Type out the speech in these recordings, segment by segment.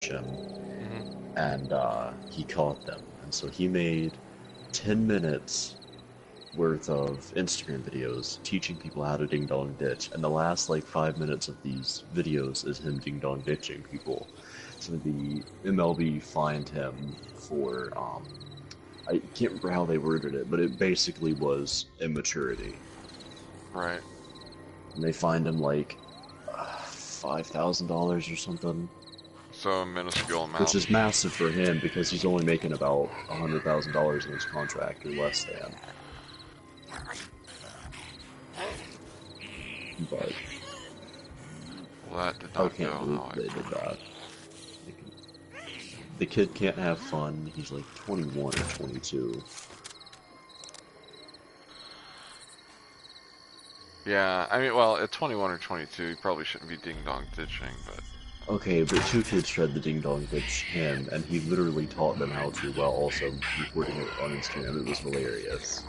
him, Mm-hmm. and he caught them. And so he made 10 minutes worth of Instagram videos teaching people how to ding dong ditch, and the last like 5 minutes of these videos is him ding dong ditching people. So the MLB fined him for I can't remember how they worded it, but it basically was immaturity. Right. And they fined him like $5,000 or something, So a minuscule which amount. is massive for him because he's only making about $100,000 in his contract or less than. But Well, that did I not go can't believe how I they did planned. that. The kid can't have fun. He's like 21 or 22. Yeah, I mean, well, at 21 or 22, you probably shouldn't be ding-dong ditching, but... Okay, but two kids tried to ding dong ditch him, and he literally taught them how to while also recording it on Instagram. It was hilarious.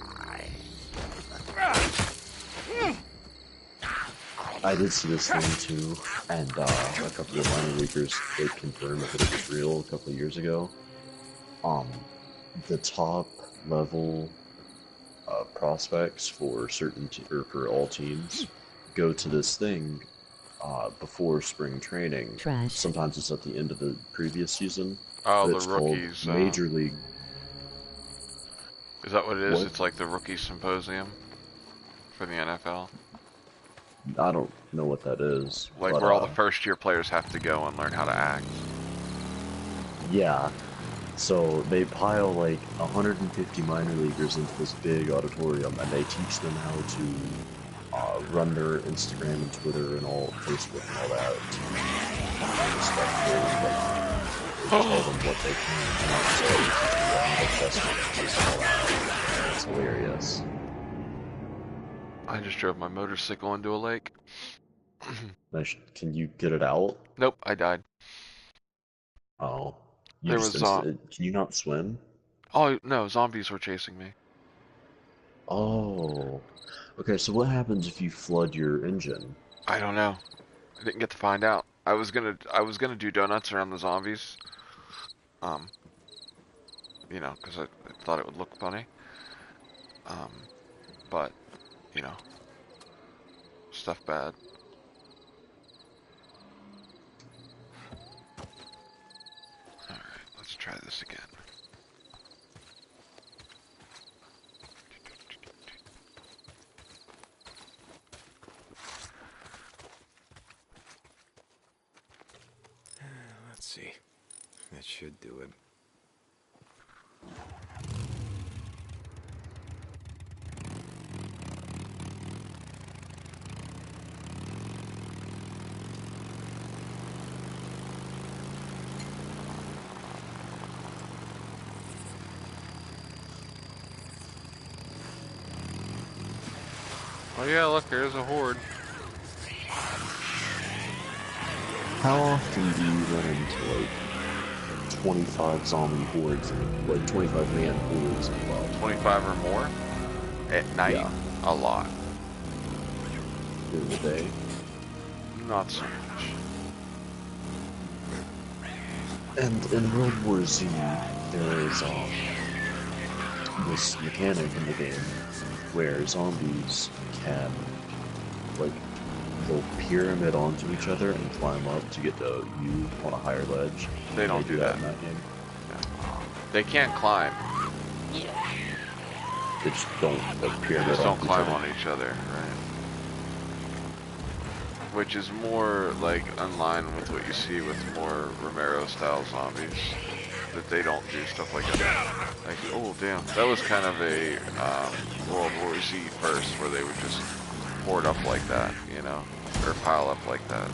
I did see this thing too, and a couple of minor leaguers did confirm that it was real a couple of years ago. The top level prospects for or for all teams go to this thing before spring training. Trash. Sometimes it's at the end of the previous season, Oh, but the it's called rookies, Major League. is that what it is? What? It's like the rookie symposium for the NFL? I don't know what that is, Like but where all the first-year players have to go and learn how to act. yeah. So they pile like 150 minor leaguers into this big auditorium, and they teach them how to run their Instagram and Twitter and all Facebook and all that. Respectful, like, they tell them what they can and cannot say, teach them about how to test messages and all that. It's hilarious. I just drove my motorcycle into a lake. Can you get it out? Nope, I died. Oh, you There just was, can you not swim? oh, no, zombies were chasing me. Oh, okay. So what happens if you flood your engine? I don't know. I didn't get to find out. I was gonna do donuts around the zombies. Um, you know, because I thought it would look funny. But, you know, stuff bad. Alright, let's try this again. Let's see. That should do it. Oh yeah, look, there's a horde. How often do you run into like 25 zombie hordes, like 25 man hordes in WoW? 25 or more? At night? Yeah. A lot. During the day? Not so much. And in World War Z, there is this mechanic in the game where zombies can, like, they'll pyramid onto each other and climb up to get to you on a higher ledge. They don't do that. in that game. They can't climb. They just don't like, They pyramid just don't onto climb each other. on each other, right? Which is more like in line with what you see with more Romero-style zombies. That they don't do stuff like that. Like, oh damn, that was kind of a World War Z first, where they would just hoard up like that, you know, or pile up like that.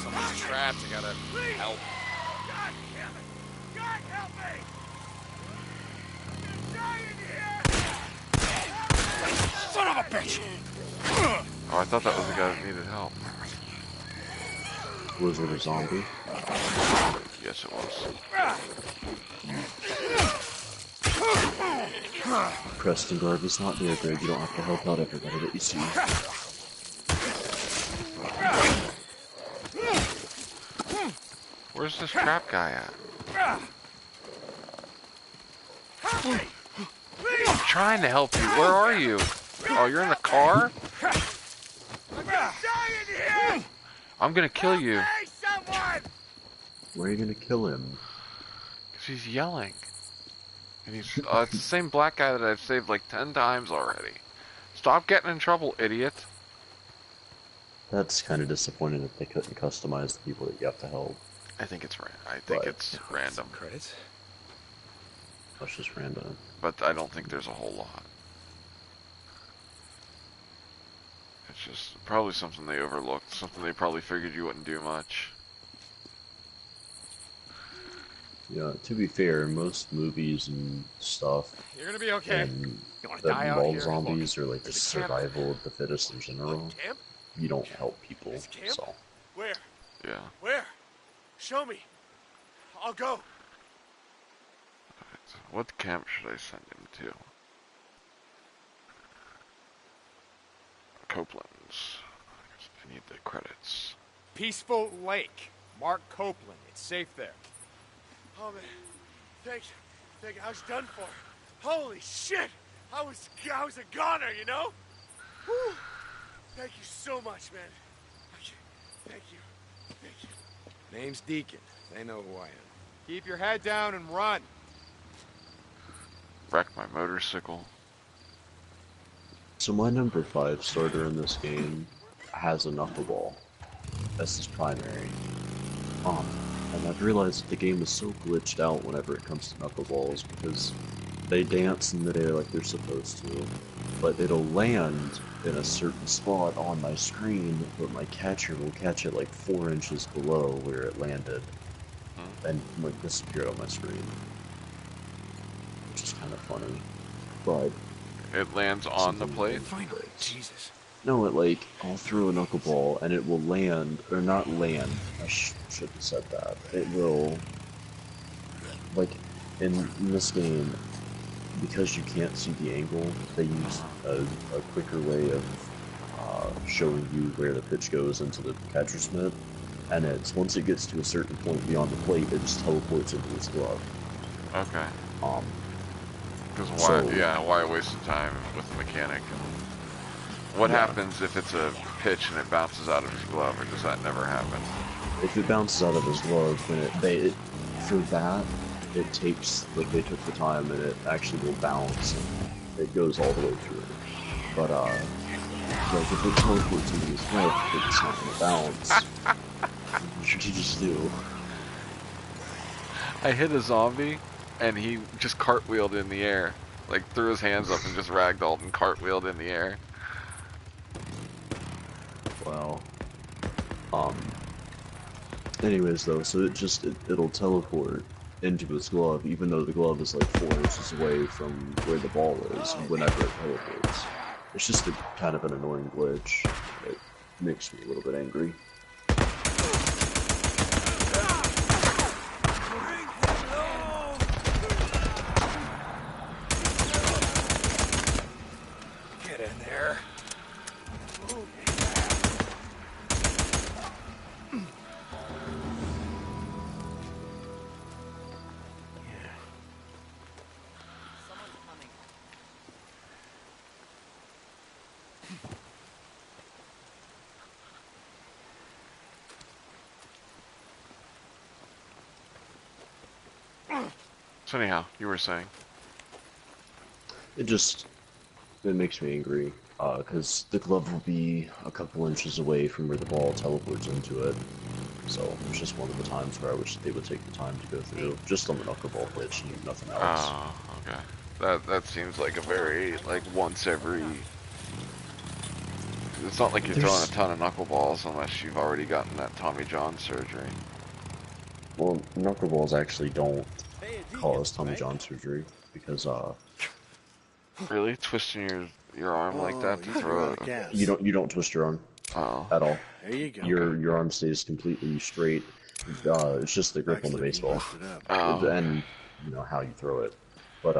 Someone's trapped. I gotta help. God damn it! God help me! I'm dying here! Son of a bitch! Oh, I thought that was the guy that needed help. Was it a zombie? Yes, it was. Preston Garb is not there, Greg. You don't have to help out everybody that you see. Where's this trap guy at? I'm trying to help you. Where are you? Oh, you're in the car? I'm gonna die in here! I'm gonna kill you. Hey, someone! Where are you gonna kill him? Because he's yelling. And he's, it's the same black guy that I've saved like 10 times already. Stop getting in trouble, idiot. That's kind of disappointing that they couldn't customize the people that you have to help. I think it's it's random. Credits. That's just random. But I don't think there's a whole lot. It's just probably something they overlooked. Something they probably figured you wouldn't do much. Yeah, to be fair, most movies and stuff You're gonna be okay. and You wanna that die out involve here? zombies or like There's just a camp. survival of the fittest in general, Camp? you don't help people, There's a camp? so. Where? Yeah. Where? Show me. I'll go. Alright, what camp should I send him to? Copeland's. I need the credits. Peaceful Lake. Mark Copeland. It's safe there. Oh man, thank you. I was done for. Holy shit! I was a goner, you know? Whew. Thank you so much, man. Thank you. Name's Deacon. They know who I am. Keep your head down and run. Wreck my motorcycle. So my number 5 starter in this game has a knuckleball. That's his primary. And I've realized that the game is so glitched out whenever it comes to knuckleballs because they dance in midair like they're supposed to, but it'll land in a certain spot on my screen, but my catcher will catch it like 4 inches below where it landed and like disappear on my screen. Which is kind of funny. But It lands on the plate? Finally, Jesus. no, I'll throw a knuckleball and it will land, or not land, I should have said that. It will, like, in this game, because you can't see the angle, they use a quicker way of showing you where the pitch goes into the catcher's mitt, and once it gets to a certain point beyond the plate, it just teleports into his glove. Okay. Because why waste the time with the mechanic? What happens if it's a pitch and it bounces out of his glove, or does that never happen? If it bounces out of his glove, then for that, it takes, like, they took the time and it actually will bounce and it goes all the way through. But, like, if it teleports into his glove, it's not gonna bounce. What should you just do? I hit a zombie, and he just cartwheeled in the air. Like, threw his hands up and just ragdolled and cartwheeled in the air. Wow. Anyways, though, so it'll teleport into his glove, even though the glove is like 4 inches away from where the ball is, whenever it teleports. It's just a kind of an annoying glitch. It makes me a little bit angry. Get in there. So anyhow, you were saying? It makes me angry, because the glove will be a couple inches away from where the ball teleports into it. So it's just one of the times where I wish they would take the time to go through, just on the knuckleball pitch and nothing else. Oh, okay. That seems like a very, like, once every... It's not like you're throwing a ton of knuckleballs unless you've already gotten that Tommy John surgery. Well, knuckleballs actually don't cause Tommy John surgery, because, Really? Twisting your arm like that to throw it? you don't twist your arm Oh. at all. There you go. Your arm stays completely straight. It's just the grip on the baseball. Oh. And, you know, how you throw it. But,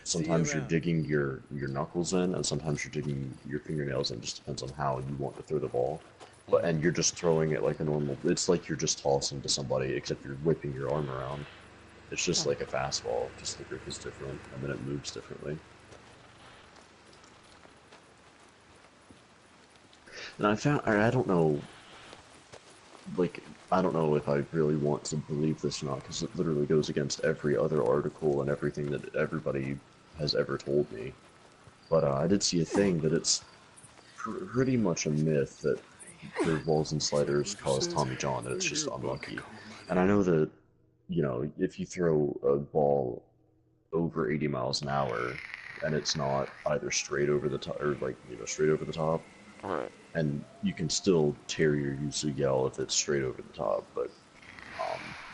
sometimes you're digging your knuckles in, and sometimes you're digging your fingernails in. Just depends on how you want to throw the ball. But and you're just throwing it like a normal. It's like you're just tossing to somebody, except you're whipping your arm around. It's just like a fastball. Just the grip is different, and then it moves differently. And I found, I don't know, like, I don't know if I really want to believe this or not, because it literally goes against every other article and everything that everybody has ever told me. But I did see a thing that it's pretty much a myth that curveballs and sliders cause Tommy John, and it's just unlucky. And I know that, you know, if you throw a ball over 80 miles an hour, and it's not either straight over the top, or like, you know, straight over the top, Right. and you can still tear your UCL if it's straight over the top, but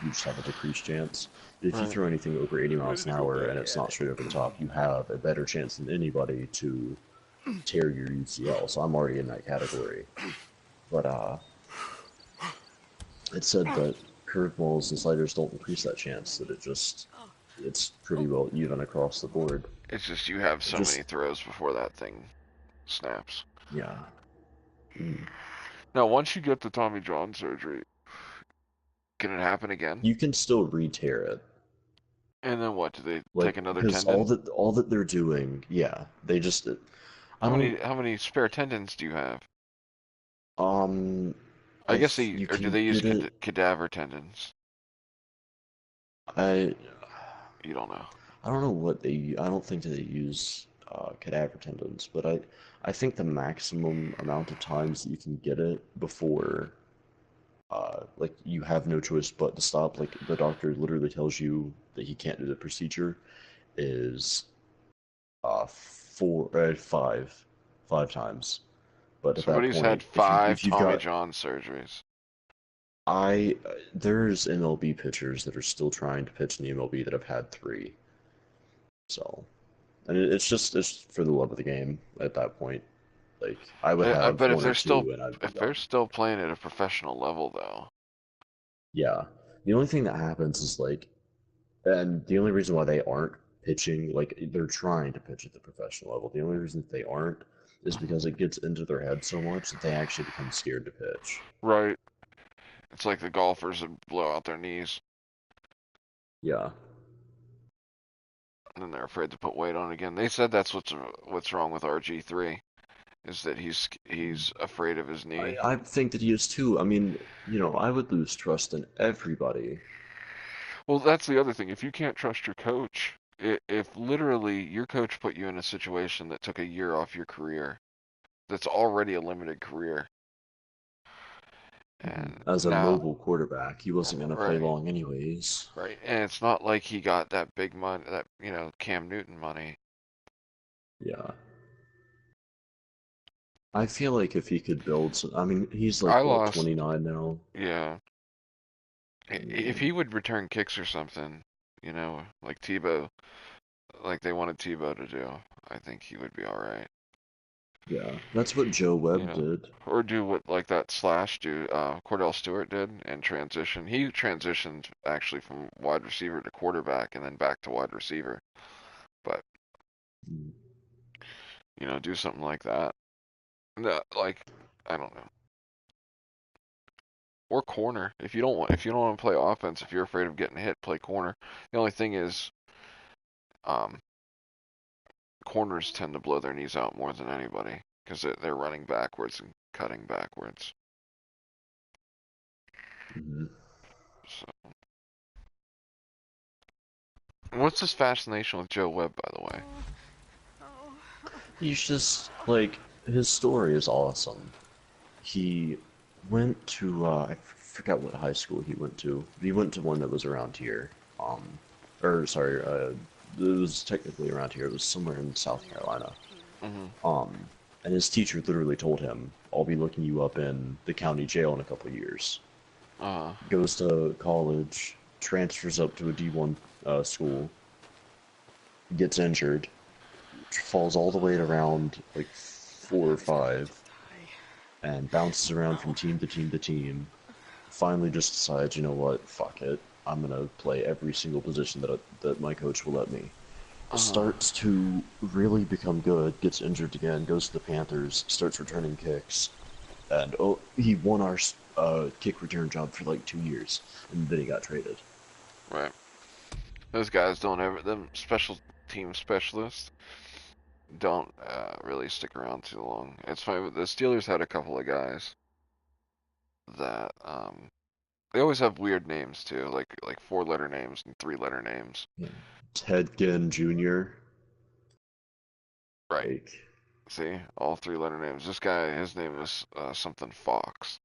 you just have a decreased chance. If you throw anything over 80 miles an hour and it's not straight over the top, you have a better chance than anybody to tear your UCL, so I'm already in that category. But it said that curveballs and sliders don't increase that chance, that it's pretty well even across the board. It's just you have so many throws before that thing snaps. Yeah. Now, once you get the Tommy John surgery, can it happen again? You can still re-tear it. And then what? Do they Like, take another because tendon? all that they're doing, yeah, they just How many spare tendons do you have? I guess you or do can they use get it. cadaver tendons? I You don't know. I don't know what they. I don't think that they use cadaver tendons, but I think the maximum amount of times that you can get it before, like you have no choice but to stop. Like the doctor literally tells you that he can't do the procedure, is five times. But at that Somebody's had point, 5 if you've Tommy got John surgeries. there's MLB pitchers that are still trying to pitch in the MLB that have had 3. So, and it's for the love of the game at that point. Like I would I have bet 1 or 2, and I'd be if they're done. still playing at a professional level though. Yeah. The only thing that happens is like, and the only reason why they aren't pitching, like they're trying to pitch at the professional level. The only reason that they aren't is because it gets into their head so much that they actually become scared to pitch. Right. It's like the golfers that blow out their knees. Yeah. And then they're afraid to put weight on again. They said that's what's wrong with RG3, is that he's afraid of his knee. I think that he is too. I mean, you know, I would lose trust in everybody. Well, that's the other thing. If you can't trust your coach, if literally your coach put you in a situation that took a year off your career, that's already a limited career. And As a now, mobile quarterback, he wasn't going to play right, long anyways. right. And it's not like he got that big money, that, Cam Newton money. Yeah. I feel like if he could build some, I mean, he's I like, what, lost, 29 now? yeah. If he would return kicks or something, like Tebow, like they wanted Tebow to do, I think he would be all right. Yeah, that's what Joe Webb did. Or do what like that Slash do, Cordell Stewart did, and transition. He transitioned actually from wide receiver to quarterback and then back to wide receiver. But do something like that. No, like I don't know. Or corner. If you don't want to play offense, if you're afraid of getting hit, play corner. The only thing is, corners tend to blow their knees out more than anybody because they're running backwards and cutting backwards. So, what's this fascination with Joe Webb, by the way? He's just, like, his story is awesome. He went to, I forgot what high school he went to. He went to one that was around here. It was technically around here. It was somewhere in South Carolina. And his teacher literally told him, I'll be looking you up in the county jail in a couple of years. Goes to college, transfers up to a D1 school, gets injured, falls all the way to round like 4 or 5, and bounces around from team to team to team. Finally just decides, you know what, fuck it. I'm gonna play every single position that my coach will let me. starts to really become good, gets injured again, goes to the Panthers, starts returning kicks, and he won our kick return job for like 2 years, and then he got traded. Right. Those guys don't ever, them special team specialists don't really stick around too long. It's funny, the Steelers had a couple of guys that they always have weird names too, like 4-letter names and 3-letter names. Yeah. Ted Ginn Jr. Right. Like, See, all 3-letter names. This guy, his name is something Fox,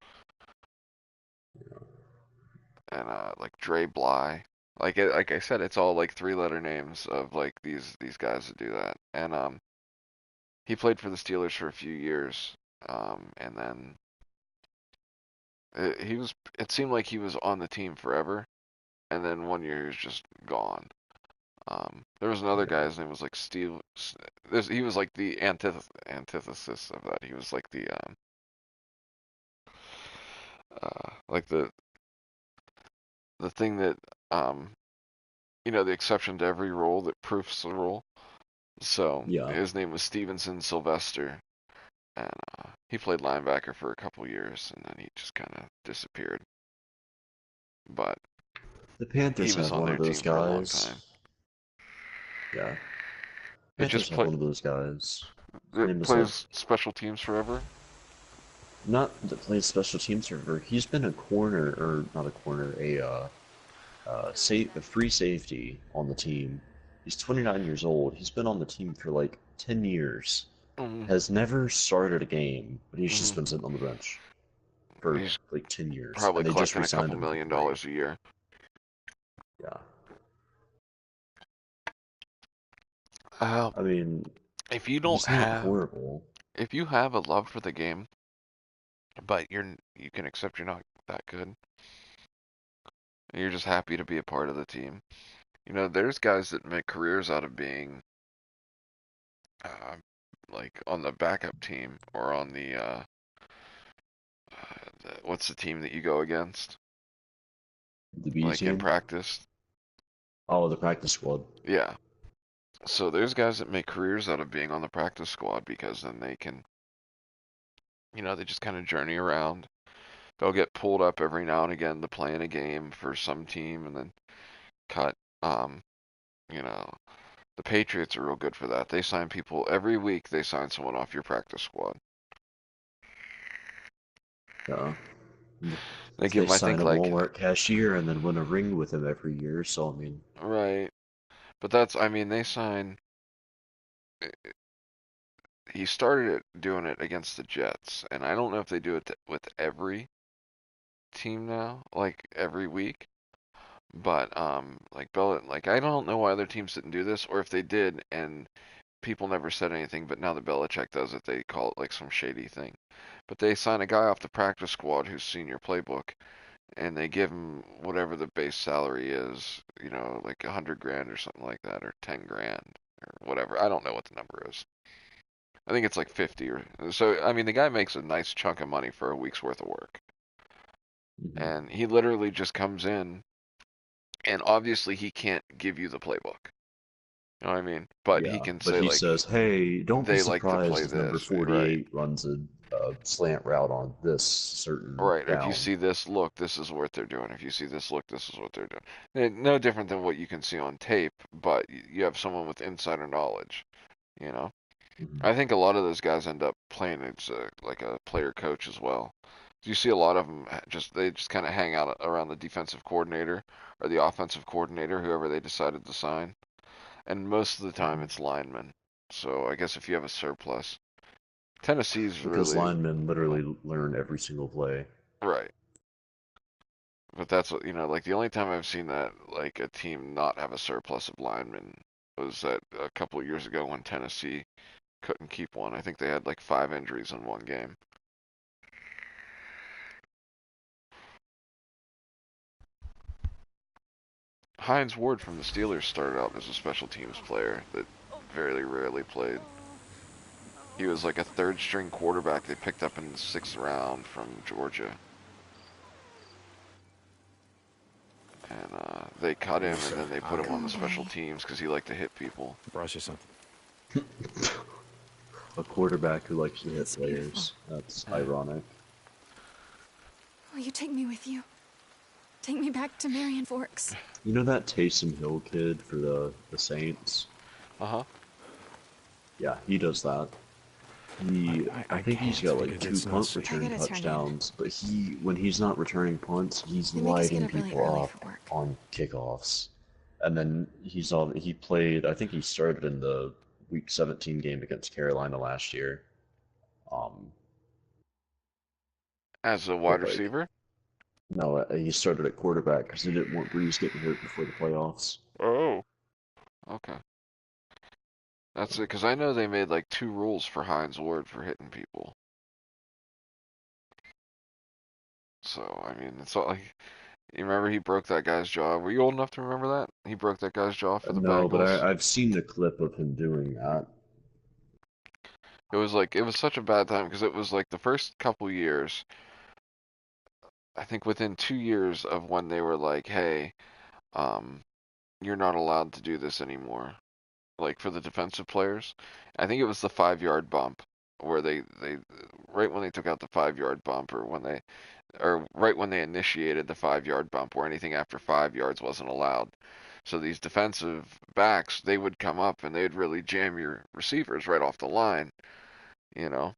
and like Dre Bly. Like I said, it's all like 3-letter names of like these guys that do that. And he played for the Steelers for a few years, and then it seemed like he was on the team forever, and then one year he was just gone. There was another guy, his name was like Steve. He was like the antithesis of that. He was like the like the thing that the exception to every rule that proofs the rule. So yeah. his name was Stevenson Sylvester, and he played linebacker for a couple years, and then he just kind of disappeared. But The he Panthers was have on one their of those team for a long time. guys. Yeah. It Panthers just have one of those guys. His it name is plays special teams forever. not that plays special teams forever. He's been a corner, or not a corner, a free safety on the team. He's 29 years old. He's been on the team for like 10 years. Mm-hmm. Has never started a game, but he's just Mm-hmm. been sitting on the bench for He's like 10 years, probably and they just collecting a re-signed couple him for $1 million free. a year. Yeah. Uh, I mean, if you don't he's not have, horrible. if you have a love for the game, but you can accept you're not that good, and you're just happy to be a part of the team. There's guys that make careers out of being uh, like on the backup team or on what's the team that you go against? The B Like in team? practice. Oh, the practice squad. Yeah. So there's guys that make careers out of being on the practice squad because then they can, they just kind of journey around. They'll get pulled up every now and again to play in a game for some team and then cut. Um, you know, the Patriots are real good for that. They sign people every week. They sign someone off your practice squad. Yeah. They give They them, I sign think, a like, Walmart cashier and then win a ring with him every year, so I mean, right. But that's, I mean, they sign. He started doing it against the Jets, and I don't know if they do it with every team now, like every week. But like I don't know why other teams didn't do this, or if they did and people never said anything. But now that Belichick does it, they call it like some shady thing. But they sign a guy off the practice squad who's seen your playbook, and they give him whatever the base salary is, like 100 grand or something like that, or 10 grand or whatever. I don't know what the number is. I think it's like 50 or so. I mean, the guy makes a nice chunk of money for a week's worth of work, and he literally just comes in, and obviously he can't give you the playbook. You know what I mean? But he yeah. can But say he like says, "Hey, don't be they like to surprised play if number this, right? 48 runs a slant route on this certain Right. If you down." see this look, this is what they're doing. If you see this look, this is what they're doing. No different than what you can see on tape, but you have someone with insider knowledge. You know, Mhm. I think a lot of those guys end up playing as like a player coach as well. You see a lot of them they just kind of hang out around the defensive coordinator or the offensive coordinator, whoever they decided to sign. And most of the time it's linemen. So I guess if you have a surplus, Tennessee's Because really linemen literally learn every single play. right. But that's what like the only time I've seen that like a team not have a surplus of linemen was that a couple of years ago when Tennessee couldn't keep one. I think they had like 5 injuries in one game. Hines Ward from the Steelers started out as a special teams player that very rarely played. He was like a third string quarterback they picked up in the 6th round from Georgia. And they cut him and then they put him on the Go special away. teams because he liked to hit people. Brought you something. A quarterback who likes to hit It's beautiful. players. That's ironic. Will you take me with you? Take me back to Marion Forks. You know that Taysom Hill kid for the Saints? Uh-huh. Yeah, he does that. I think he's got like because 2 it's not punt return I gotta turn in. touchdowns, but when he's not returning punts, he's They make us lighting get up really people early up for work. on kickoffs. And then he played, I think he started in the Week 17 game against Carolina last year. As a wide But like, receiver? no, he started at quarterback because he didn't want Breeze getting hurt before the playoffs. Oh. Okay. That's it, because I know they made like 2 rules for Hines Ward for hitting people. So, I mean, it's not like... You remember he broke that guy's jaw? Were you old enough to remember that? He broke that guy's jaw for the No, but Bengals. I've seen the clip of him doing that. It was like, it was such a bad time because it was like the first couple years, I think within 2 years of when they were like, hey, um, you're not allowed to do this anymore. Like for the defensive players. I think it was the 5-yard bump where they right when they took out the 5-yard bump or right when they initiated the 5-yard bump where anything after 5 yards wasn't allowed. So these defensive backs, they would come up and they'd really jam your receivers right off the line, you know.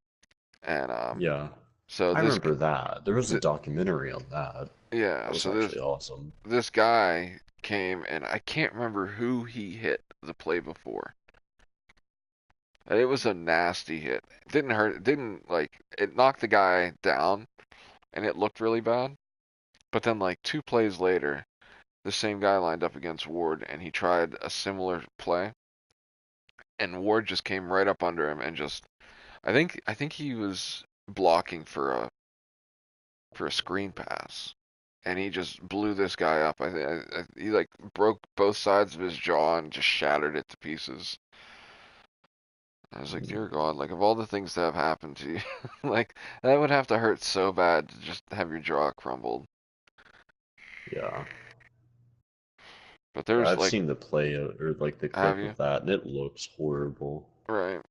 And Yeah, so I this remember that. There was a th documentary on that. yeah, That was so actually awesome. this guy came and I can't remember who he hit the play before. It was a nasty hit. It didn't hurt. It didn't like it knocked the guy down, and it looked really bad. But then like 2 plays later, the same guy lined up against Ward, and he tried a similar play, and Ward just came right up under him and just. I think he was blocking for a screen pass, and he just blew this guy up. He like broke both sides of his jaw and just shattered it to pieces. I was like, Mm, dear God, like of all the things that have happened to you, like that would have to hurt so bad to just have your jaw crumbled. yeah. But Yeah, there's I've like, seen the play or like the have clip you? of that, and it looks horrible. Right.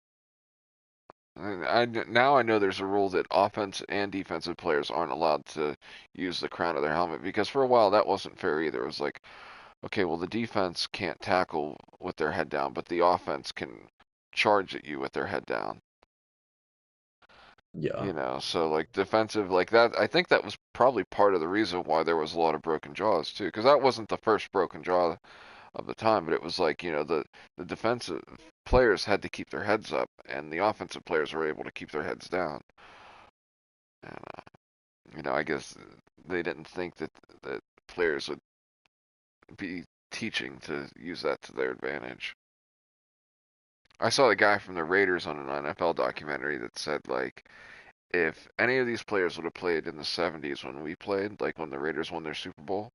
Now I know there's a rule that offense and defensive players aren't allowed to use the crown of their helmet because for a while that wasn't fair either. It was like, okay, well the defense can't tackle with their head down, but the offense can charge at you with their head down. Yeah, So like defensive like that, I think that was probably part of the reason why there was a lot of broken jaws too, because that wasn't the first broken jaw of the time, but it was like, the defensive players had to keep their heads up, and the offensive players were able to keep their heads down. And I guess they didn't think that players would be teaching to use that to their advantage. I saw the guy from the Raiders on an NFL documentary that said like if any of these players would have played in the 70s when we played, like when the Raiders won their Super Bowl,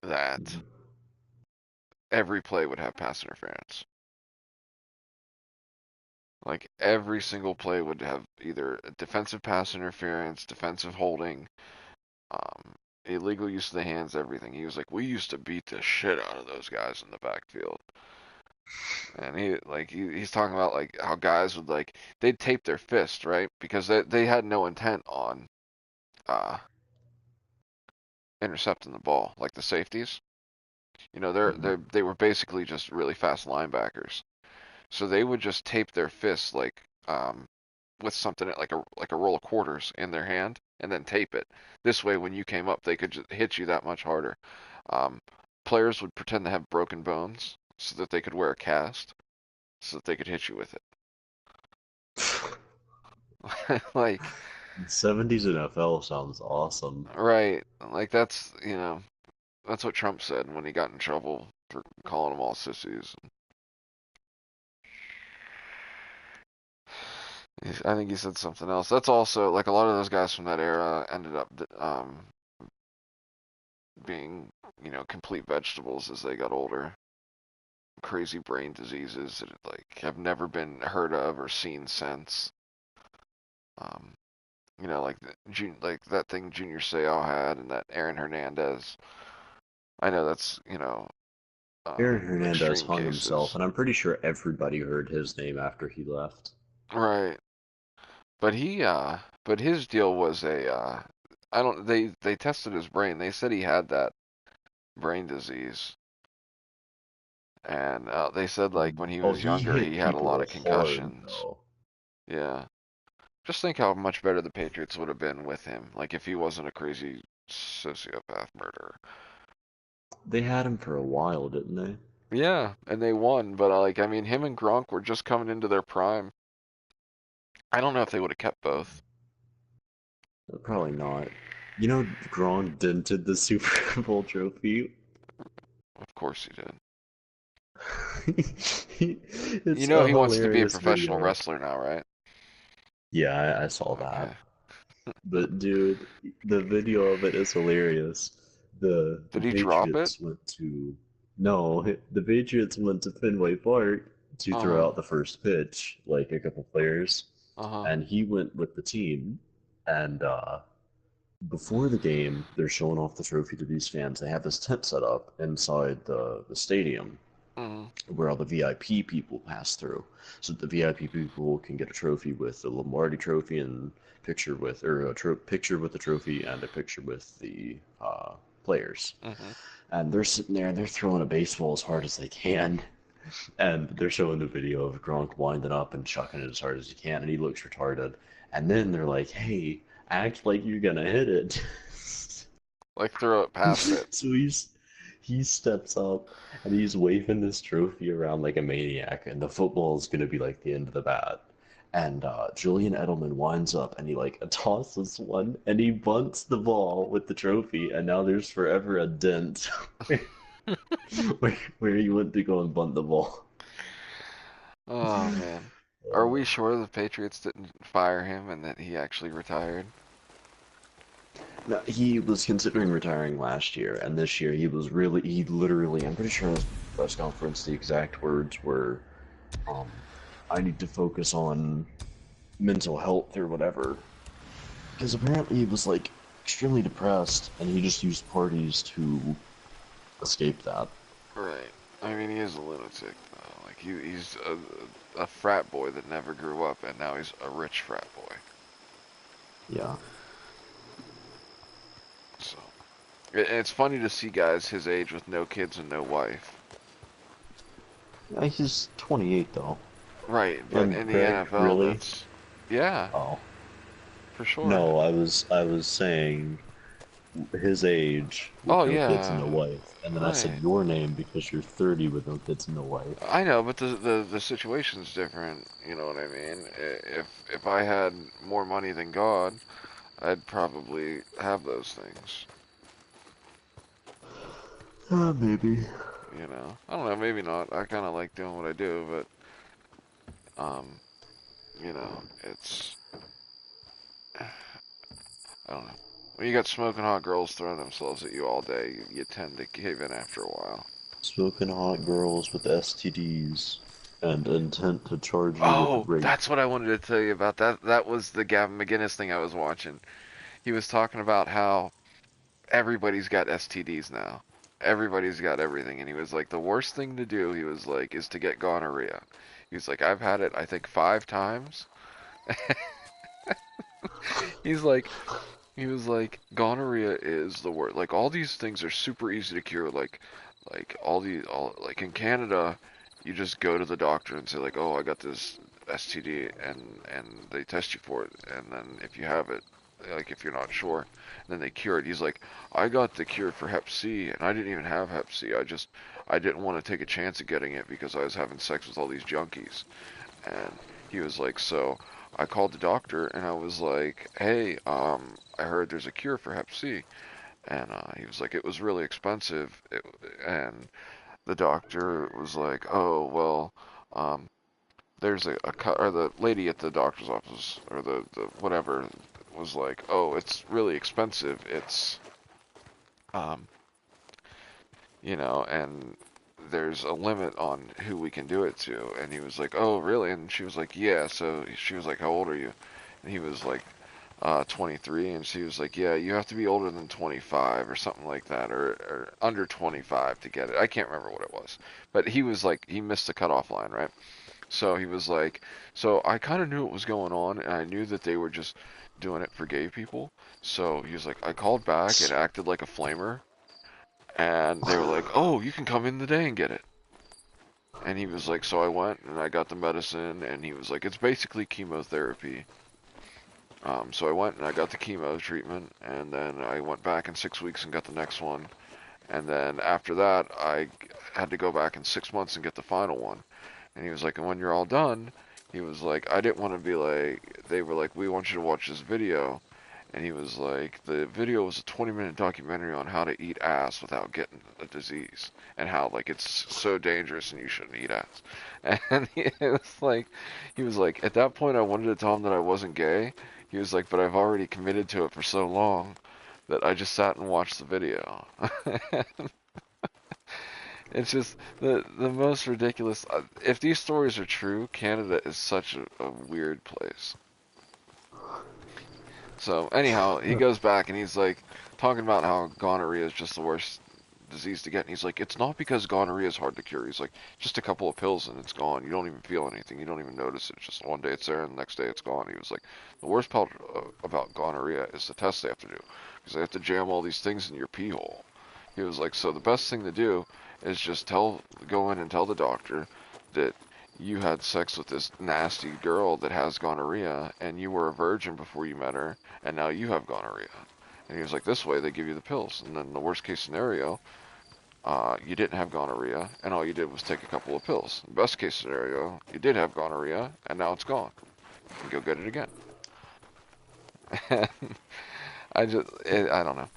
that mhm, every play would have pass interference. Like every single play would have either defensive pass interference, defensive holding, um, illegal use of the hands, everything. He was like, we used to beat the shit out of those guys in the backfield. And he's talking about like how guys would like they'd tape their fist, right? Because they had no intent on uh intercepting the ball, like the safeties. mhm. They were basically just really fast linebackers. So they would just tape their fists like with something like a roll of quarters in their hand and then tape it. This way, when you came up, they could just hit you that much harder. Um, Players would pretend to have broken bones so that they could wear a cast so that they could hit you with it. Like, The 70s NFL sounds awesome. right? Like that's what Trump said when he got in trouble for calling them all sissies. I think he said something else. That's also like a lot of those guys from that era ended up being, complete vegetables as they got older. Crazy brain diseases that like have never been heard of or seen since. Um, like like that thing Junior Seau had and that Aaron Hernandez. I know that's, Aaron Hernandez extreme hung himself, cases. and I'm pretty sure everybody heard his name after he left. Right. But but his deal was I don't, they tested his brain. They said he had that brain disease. And they said like when he Oh, was he younger, he hit had a lot people of hard, concussions. though. Yeah. Just think how much better the Patriots would have been with him. Like if he wasn't a crazy sociopath murderer. They had him for a while, didn't they? Yeah, and they won, but like I mean, him and Gronk were just coming into their prime. I don't know if they would have kept both. Probably not. You know, Gronk dented the Super Bowl trophy. Of course he did. You It's know a he wants to be a hilarious professional video. wrestler now, right? Yeah, I saw that. Okay. But dude, the video of it is hilarious. The Did he drop it? Patriots went to no, the Patriots went to Fenway Park to throw Uh-huh. out the first pitch, like a couple players, Uh-huh. and he went with the team. And before the game, they're showing off the trophy to these fans. They have this tent set up inside the stadium Mhm. where all the VIP people pass through. So the VIP people can get a trophy with the Lombardi trophy and picture with, or picture with the trophy and a picture with the players. Mhm. And they're sitting there and they're throwing a baseball as hard as they can. And they're showing the video of Gronk winding up and chucking it as hard as he can, and he looks retarded. And then they're like, "Hey, act like you're gonna hit it." Like throw it past it. So he steps up and he's waving this trophy around like a maniac, and the football is gonna be like the end of the bat. And Julian Edelman winds up and he like tosses one and he bunts the ball with the trophy, and now there's forever a dent where he went to go and bunt the ball. Oh man. Are we sure the Patriots didn't fire him and that he actually retired? No, he was considering retiring last year, and this year he literally, I'm pretty sure in his press conference, the exact words were, um, I need to focus on mental health or whatever. Because apparently he was like extremely depressed, and he just used parties to escape that. Right. I mean, he is a lunatic though. Like he's a frat boy that never grew up, and now he's a rich frat boy. Yeah. So it's funny to see guys his age with no kids and no wife. Yeah, he's 28 though. Right, but And in the Greg, NFL, really? that's yeah, Oh. for sure. No, I was saying his age Oh with no kids and yeah, no wife, and then I said right. your name because you're 30 with no kids and no wife. I know, but the situation's different. You know what I mean? If I had more money than God, I'd probably have those things. Maybe. You know, I don't know, maybe not. I kind of like doing what I do, but it's I don't know. When you got smoking hot girls throwing themselves at you all day, you tend to cave in after a while. Smoking hot girls with STDs and intent to charge you with Oh, rape. that's what I wanted to tell you about. That was the Gavin McInnes thing I was watching. He was talking about how everybody's got STDs now. Everybody's got everything. And he was like, the worst thing to do, he was like, is to get gonorrhea. He was like, I've had it, I think, 5 times. He's like, he was like, gonorrhea is the worst. Like, all these things are super easy to cure. Like in Canada, you just go to the doctor and say, like, oh, I got this STD, and they test you for it. And then if you have it, like, if you're not sure, then they cure it. He's like, I got the cure for Hep C, and I didn't even have Hep C. I didn't want to take a chance of getting it because I was having sex with all these junkies. And he was like, so I called the doctor and I was like, hey, I heard there's a cure for Hep C. And he was like, it was really expensive. And the doctor was like, oh, well, there's or the lady at the doctor's office, or the whatever, was like, oh, it's really expensive. It's, um, and there's a limit on who we can do it to. And he was like, oh, really? And she was like, yeah. So she was like, how old are you? And he was like, 23, and she was like, yeah, you have to be older than 25 or something like that, or under 25 to get it. I can't remember what it was, but he was like, he missed the cutoff line, right? So he was like, so I kind of knew what was going on, and I knew that they were just doing it for gay people. So he was like, I called back and acted like a flamer, and they were like, oh, you can come in today and get it. And he was like, so I went and I got the medicine, and he was like, it's basically chemotherapy. So I went and I got the chemo treatment, and then I went back in 6 weeks and got the next one. And then after that, I had to go back in 6 months and get the final one. And he was like, and when you're all done, he was like, I didn't want to be like, they were like, we want you to watch this video. And he was like, the video was a 20-minute documentary on how to eat ass without getting a disease. And how, like, it's so dangerous and you shouldn't eat ass. And he was like, at that point I wanted to tell him that I wasn't gay. He was like, but I've already committed to it for so long that I just sat and watched the video. It's just the most ridiculous. If these stories are true, Canada is such a weird place. So anyhow, he goes back and he's like talking about how gonorrhea is just the worst disease to get. And he's like, it's not because gonorrhea is hard to cure. He's like, just a couple of pills and it's gone. You don't even feel anything. You don't even notice it. It's just one day it's there and the next day it's gone. He was like, the worst part about gonorrhea is the test they have to do, because they have to jam all these things in your pee hole. He was like, so the best thing to do is just go in and tell the doctor that you had sex with this nasty girl that has gonorrhea, and you were a virgin before you met her, and now you have gonorrhea. And he was like, this way they give you the pills. And then the worst case scenario, you didn't have gonorrhea, and all you did was take a couple of pills. Best case scenario, you did have gonorrhea, and now it's gone. You can go get it again. I don't know.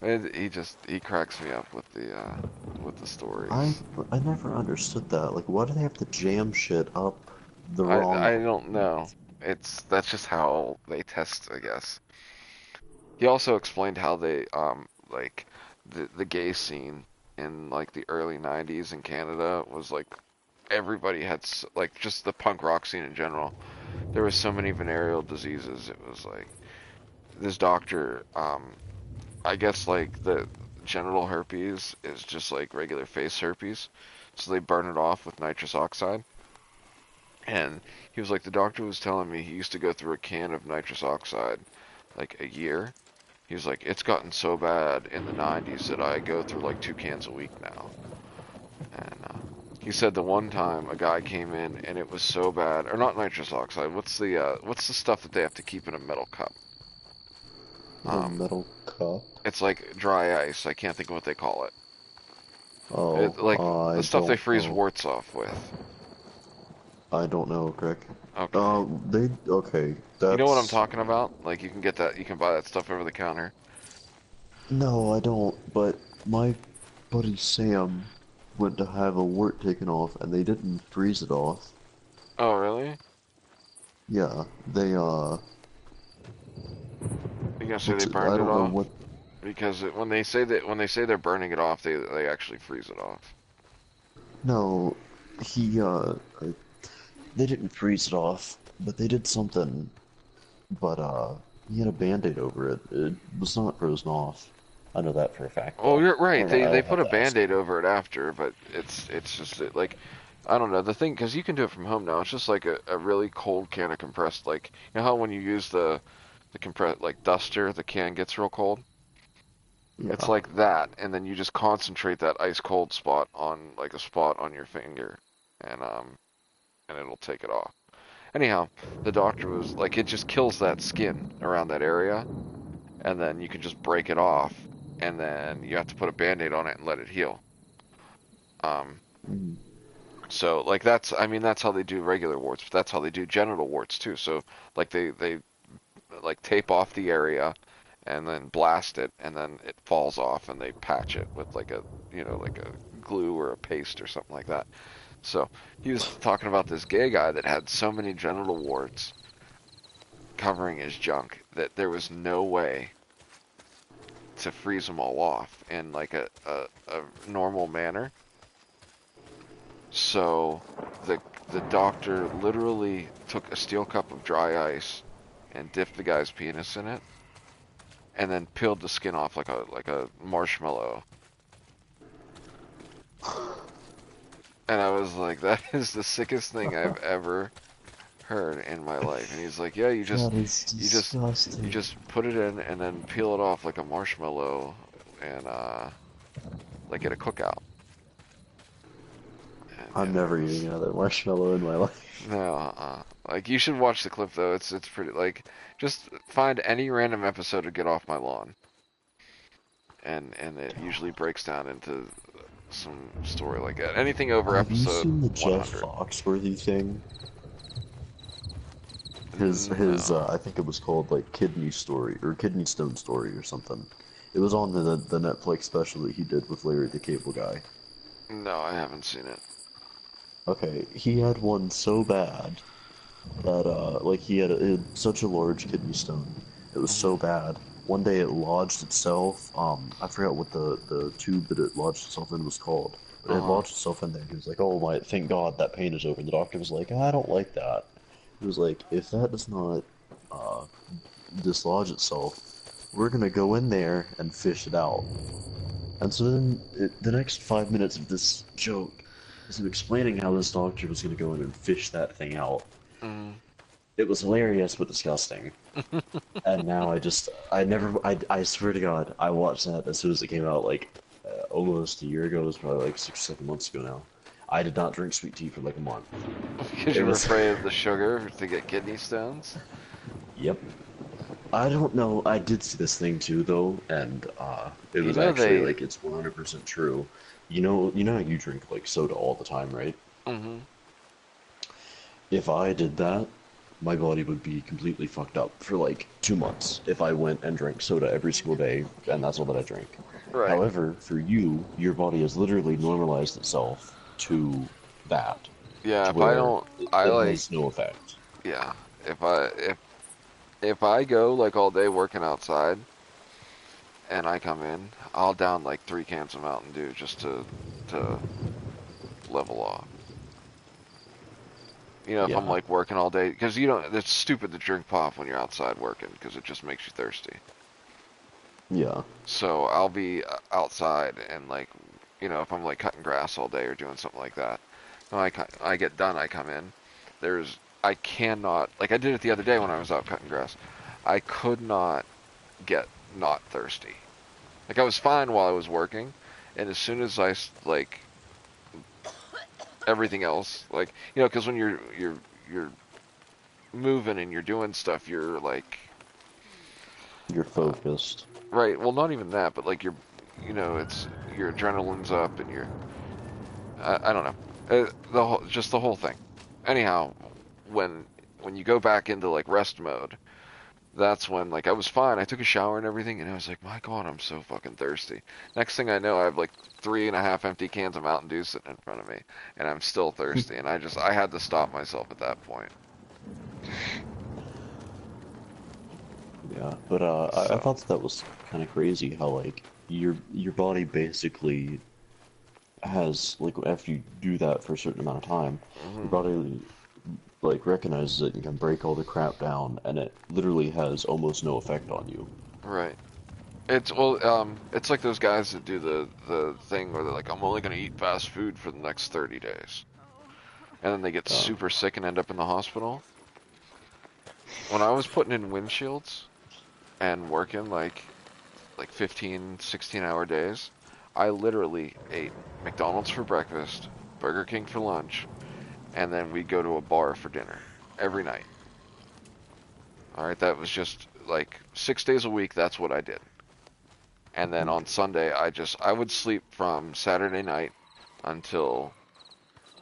He cracks me up with the stories. I never understood that. Like, why do they have to jam shit up the I wrong? I don't know. That's just how they test, I guess. He also explained how they like the gay scene in like the early 90s in Canada was like everybody had like just the punk rock scene in general. There was so many venereal diseases. It was like this doctor, I guess like the genital herpes is just like regular face herpes, so they burn it off with nitrous oxide. And he was like, the doctor was telling me he used to go through a can of nitrous oxide like a year. He was like, it's gotten so bad in the 90s that I go through like 2 cans a week now. And he said the one time a guy came in and it was so bad, or not nitrous oxide. What's the stuff that they have to keep in a metal cup? A metal cup? It's like dry ice. I can't think of what they call it. Oh, Like the I stuff they don't freeze know. warts off with. I don't know, Greg. Okay. Okay, You know what I'm that's... talking about? Like you can get that, you can buy that stuff over the counter. No, I don't, but my buddy Sam went to have a wart taken off, and they didn't freeze it off. Oh, really? Yeah, they, You gonna say what's they it? I burned it don't know off? what... Because when they say they're burning it off, they actually freeze it off. No, they didn't freeze it off, but they did something, but, he had a Band-Aid over it. It was not frozen off. I know that for a fact, Oh, though. you're I right. don't know, They I'll put have a to ask. Band-Aid over it after, but it's just like I don't know the thing because you can do it from home now. It's just like a really cold can of compressed, like you know how when you use the compressed like duster, the can gets real cold. It's Yeah. like that, and then you just concentrate that ice cold spot on like a spot on your finger, and and it'll take it off. Anyhow, the doctor was like, it just kills that skin around that area, and then you can just break it off, and then you have to put a Band-Aid on it and let it heal. Um, Mm. so like that's how they do regular warts, but that's how they do genital warts too. So like they like tape off the area and then blast it, and then it falls off, and they patch it with like a like a glue or a paste or something like that. So he was talking about this gay guy that had so many genital warts covering his junk that there was no way to freeze them all off in like a normal manner. So the doctor literally took a steel cup of dry ice and dipped the guy's penis in it and then peeled the skin off like a marshmallow. And I was like, that is the sickest thing I've ever heard in my life. And he's like, yeah, That is you disgusting. just put it in and then peel it off like a marshmallow and like at a cookout. And, I'm yeah, never it was, eating another marshmallow in my life. no, like you should watch the clip though. It's pretty like just find any random episode to get off my lawn. And it usually breaks down into some story like that. Anything over Have you episode seen the Jeff 100. Foxworthy thing? His No. I think it was called like Kidney Story or Kidney Stone Story or something. It was on the Netflix special that he did with Larry the Cable Guy. No, I haven't seen it. Okay, he had one so bad that like he had such a large kidney stone. It was so bad. One day it lodged itself. I forgot what the tube that it lodged itself in was called, but it Uh-huh. lodged itself in there. He was like, "Oh my, thank God that pain is over." And the doctor was like, "I don't like that." He was like, "If that does not uh, dislodge itself, we're gonna go in there and fish it out." And so then the next 5 minutes of this joke is him explaining how this doctor was gonna go in and fish that thing out. Mm. It was hilarious but disgusting. And now I swear to God, I watched that as soon as it came out, like almost a year ago. It was probably like 6 or 7 months ago now. I did not drink sweet tea for like a month. Because It you were was, afraid of the sugar to get kidney stones? yep. I don't know. I did see this thing too, though, and it You was know actually they... like it's 100% true. You know how you drink like soda all the time, right? Mm-hmm. If I did that, my body would be completely fucked up for like 2 months if I went and drank soda every single day, and that's all that I drink. Right. However, for you, your body has literally normalized itself to that, Yeah, to if I where don't... I it like... has no effect. Yeah. If I go like all day working outside and I come in, I'll down like 3 cans of Mountain Dew just to level off. You know, if I'm Yeah, like working all day, because you don't, it's stupid to drink pop when you're outside working because it just makes you thirsty. yeah. So I'll be outside and like, you know, if I'm like cutting grass all day or doing something like that, when I get done, I come in. I cannot, like I did it the other day when I was out cutting grass. I could not get not thirsty. Like I was fine while I was working, and as soon as like everything else, like you know, because when you're moving and you're doing stuff, you're like, You're focused. right. Well, not even that, but like you know, it's your adrenaline's up and I don't know, just the whole thing. Anyhow, when you go back into like rest mode, that's when like I was fine. I took a shower and everything, and I was like, my God, I'm so fucking thirsty. Next thing I know, I have like 3.5 empty cans of Mountain Dew sitting in front of me, and I'm still thirsty. And I had to stop myself at that point. Yeah, but I So, thought that was kind of crazy how like your body basically has like after you do that for a certain amount of time, your mhm. body like recognizes it and can break all the crap down, and it literally has almost no effect on you. Right. It's like those guys that do the thing where they're like, I'm only gonna eat fast food for the next 30 days, and then they get Uh, super sick and end up in the hospital. When I was putting in windshields and working like 15, 16-hour days, I literally ate McDonald's for breakfast, Burger King for lunch, and then we'd go to a bar for dinner every night. All right, that was just like 6 days a week. That's what I did. And then on Sunday, I would sleep from Saturday night until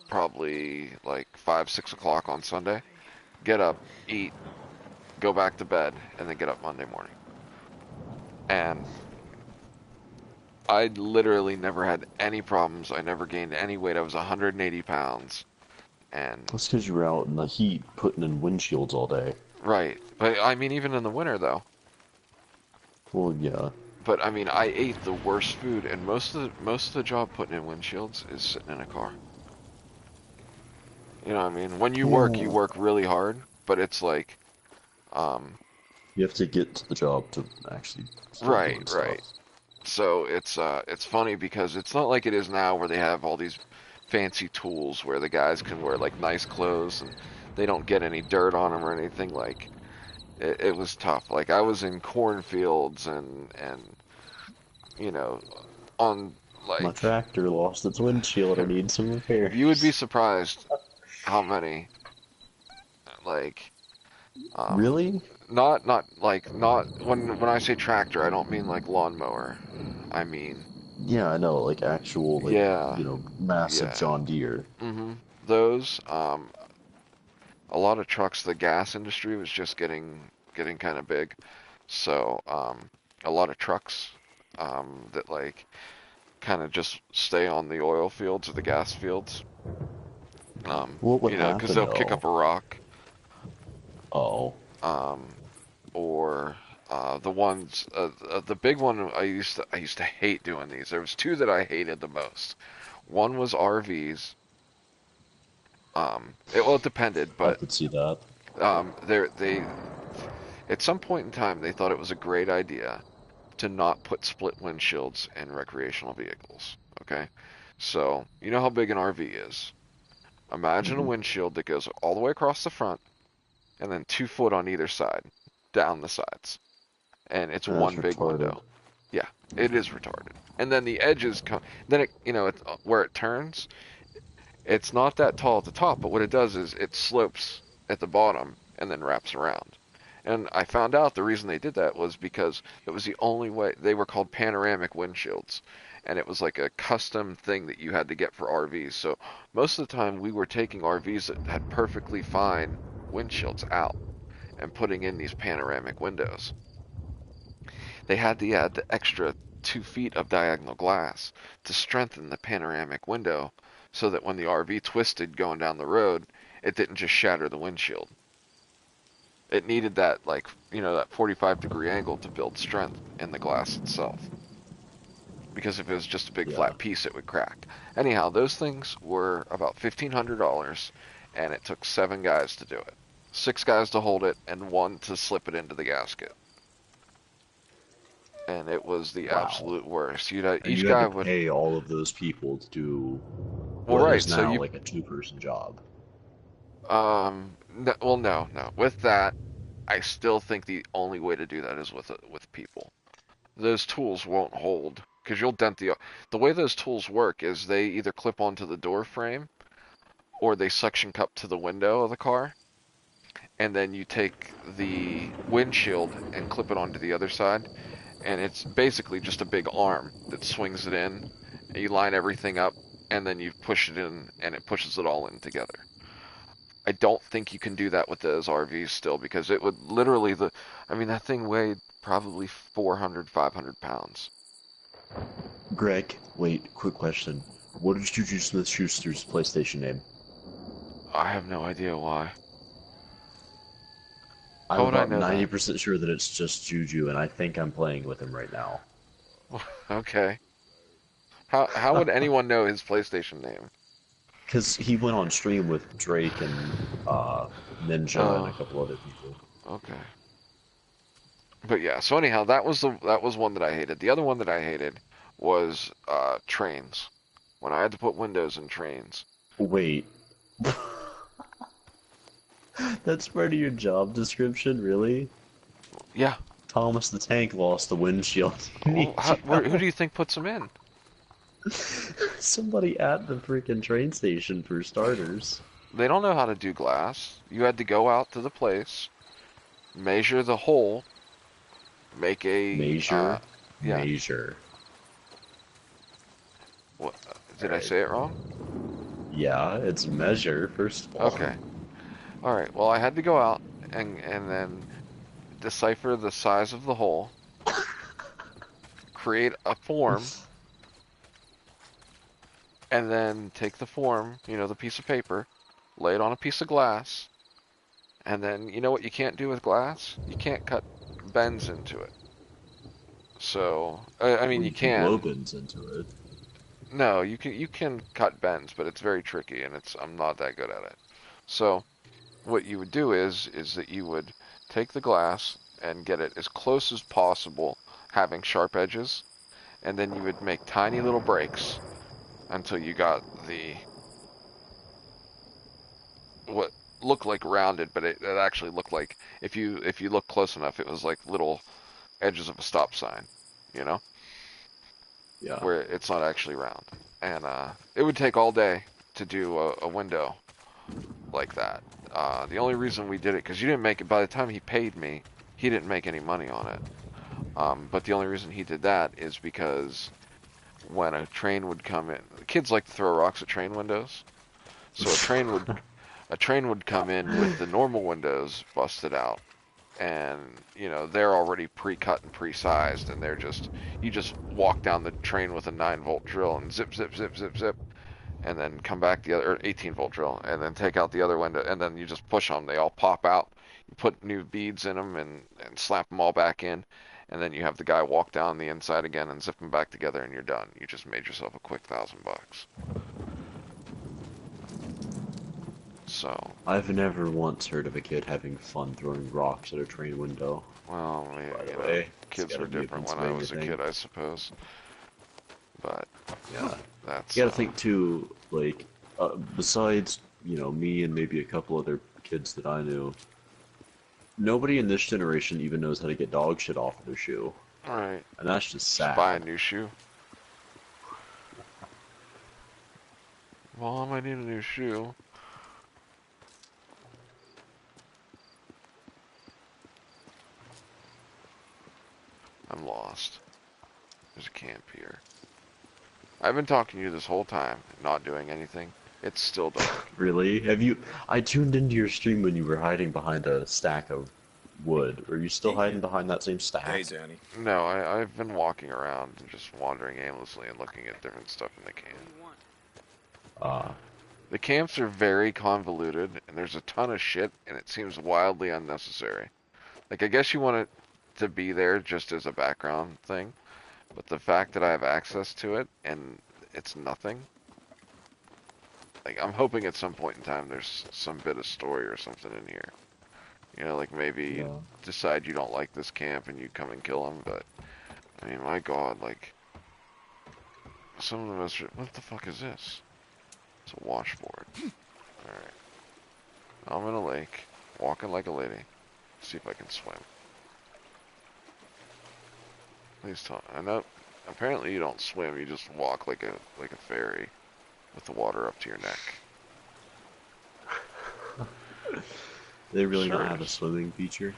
probably like 5, 6 o'clock on Sunday. Get up, eat, go back to bed, and then get up Monday morning. And I literally never had any problems. I never gained any weight. I was 180 pounds. And, that's because you were out in the heat putting in windshields all day. right. But I mean, even in the winter, though. Well, yeah, But I mean, I ate the worst food, and most of the job putting in windshields is sitting in a car. You know what I mean? When you yeah, work really hard, but it's like, um, You have to get to the job to actually start Right, doing right. stuff. So it's funny because it's not like it is now where they have all these fancy tools where the guys can wear like nice clothes and they don't get any dirt on them or anything. Like it was tough. Like I was in cornfields and you know on My like tractor lost its windshield. I need some you would be repairs. surprised how many like um Really? not when I say tractor I don't mean like lawnmower. I mean Yeah, I know, like actual, like, yeah, massive yeah. John Deere. Those a lot of trucks, the gas industry was just getting kind of big. So a lot of trucks that like kind of just stay on the oil fields or the gas fields. What would Because happen they'll kick though? up a rock, Oh, um, or the ones the big one I used to hate doing these. There was two that I hated the most. One was RVs. It depended, I but could see that. they at some point in time they thought it was a great idea to not put split windshields in recreational vehicles. Okay, so you know how big an RV is. Imagine a Hmm. windshield that goes all the way across the front and then 2 foot on either side, down the sides, and it's That's one big retarded. window. Yeah, it is retarded. And then the edges come. Then where it turns, it's not that tall at the top, but what it does is it slopes at the bottom and then wraps around. And I found out the reason they did that was because it was the only way. They were called panoramic windshields, and it was like a custom thing that you had to get for RVs. So most of the time we were taking RVs that had perfectly fine windshields out and putting in these panoramic windows. They had to add the extra 2 feet of diagonal glass to strengthen the panoramic window so that when the RV twisted going down the road, it didn't just shatter the windshield. It needed that, like, that 45-degree angle to build strength in the glass itself. Because if it was just a big Yeah. flat piece, it would crack. Anyhow, those things were about $1,500, and it took 7 guys to do it. 6 guys to hold it, and one to slip it into the gasket. And it was the Wow. absolute worst. And Each you had guy to would. pay all of those people to do Well, what right. is So now you. like a two-person job. No, well, no. With that, I still think the only way to do that is with people. Those tools won't hold because you'll dent the way those tools work is they either clip onto the door frame or they suction cup to the window of the car, and then you take the windshield and clip it onto the other side, and it's basically just a big arm that swings it in. And you line everything up, and then you push it in, and it pushes it all in together. I don't think you can do that with those RVs still because it would literally that thing weighed probably 400, 500 pounds. Greg, wait, quick question. What is Juju Smith-Schuster's PlayStation name? I have no idea why. I'm How would I about know that? 90% sure that it's just Juju, and I think I'm playing with him right now. Okay. How would anyone know his PlayStation name? Because he went on stream with Drake and Ninja and a Oh, couple other people. okay. But yeah, so anyhow, that was one that I hated. The other one that I hated was trains. When I had to put windows in trains. Wait. That's part of your job description, really? Yeah. Thomas the Tank lost the windshield. He Well, needs your who help. do you think puts them in? Somebody at the freaking train station, for starters. They don't know how to do glass. You had to go out to the place, measure the hole, make a Measure, yeah. measure. What did I Alright. say it wrong? Yeah, it's measure, first of all. Okay. All right. Well, I had to go out and then decipher the size of the hole, create a form, and then take the form, the piece of paper, lay it on a piece of glass, and then you know what you can't do with glass? You can't cut bends into it. So, I mean, Well, you you can blow can. bends into it. No, you can cut bends, but it's very tricky, and I'm not that good at it. So, what you would do is that you would take the glass and get it as close as possible, having sharp edges, and then you would make tiny little breaks until you got the what looked like rounded, but it actually looked like if you look close enough, it was like little edges of a stop sign, you know, Yeah. where it's not actually round. And it would take all day to do a window like that. The only reason we did it, because you didn't make it, by the time he paid me, he didn't make any money on it. But the only reason he did that is because when a train would come in, kids like to throw rocks at train windows. So a train would come in with the normal windows busted out, and they're already pre-cut and pre-sized, and you just walk down the train with a 9-volt drill and zip zip zip zip zip, and then come back the other 18-volt drill, and then take out the other window, and then you just push them. They all pop out. You put new beads in them and slap them all back in, and then you have the guy walk down the inside again and zip them back together, and you're done. You just made yourself a quick $1,000. So, I've never once heard of a kid having fun throwing rocks at a train window. well, By the way, kids were different when I was a kid, I suppose. But yeah, that's you gotta think too. Like, besides me and maybe a couple other kids that I knew, nobody in this generation even knows how to get dog shit off of their shoe, all right. and that's just sad. Just buy a new shoe. Mom, I need a new shoe. I'm lost. There's a camp here. I've been talking to you this whole time, not doing anything. It's still dark. Really? Have you? I tuned into your stream when you were hiding behind a stack of wood. Are you still hiding behind that same stack? Hey, Zanny. No, I've been walking around and just wandering aimlessly and looking at different stuff in the camp. The camps are very convoluted, and there's a ton of shit, and it seems wildly unnecessary. Like, I guess you want it to be there just as a background thing, but the fact that I have access to it and it's nothing. Like, I'm hoping at some point in time there's some bit of story or something in here. Like maybe decide you don't like this camp and you come and kill them, but I mean, my God, like, some of the most. What the fuck is this? It's a washboard. Alright. I'm in a lake, walking like a lady. See if I can swim. Please tell. I know. Apparently, you don't swim. You just walk like a fairy, with the water up to your neck. They really Sure don't have a is. swimming feature.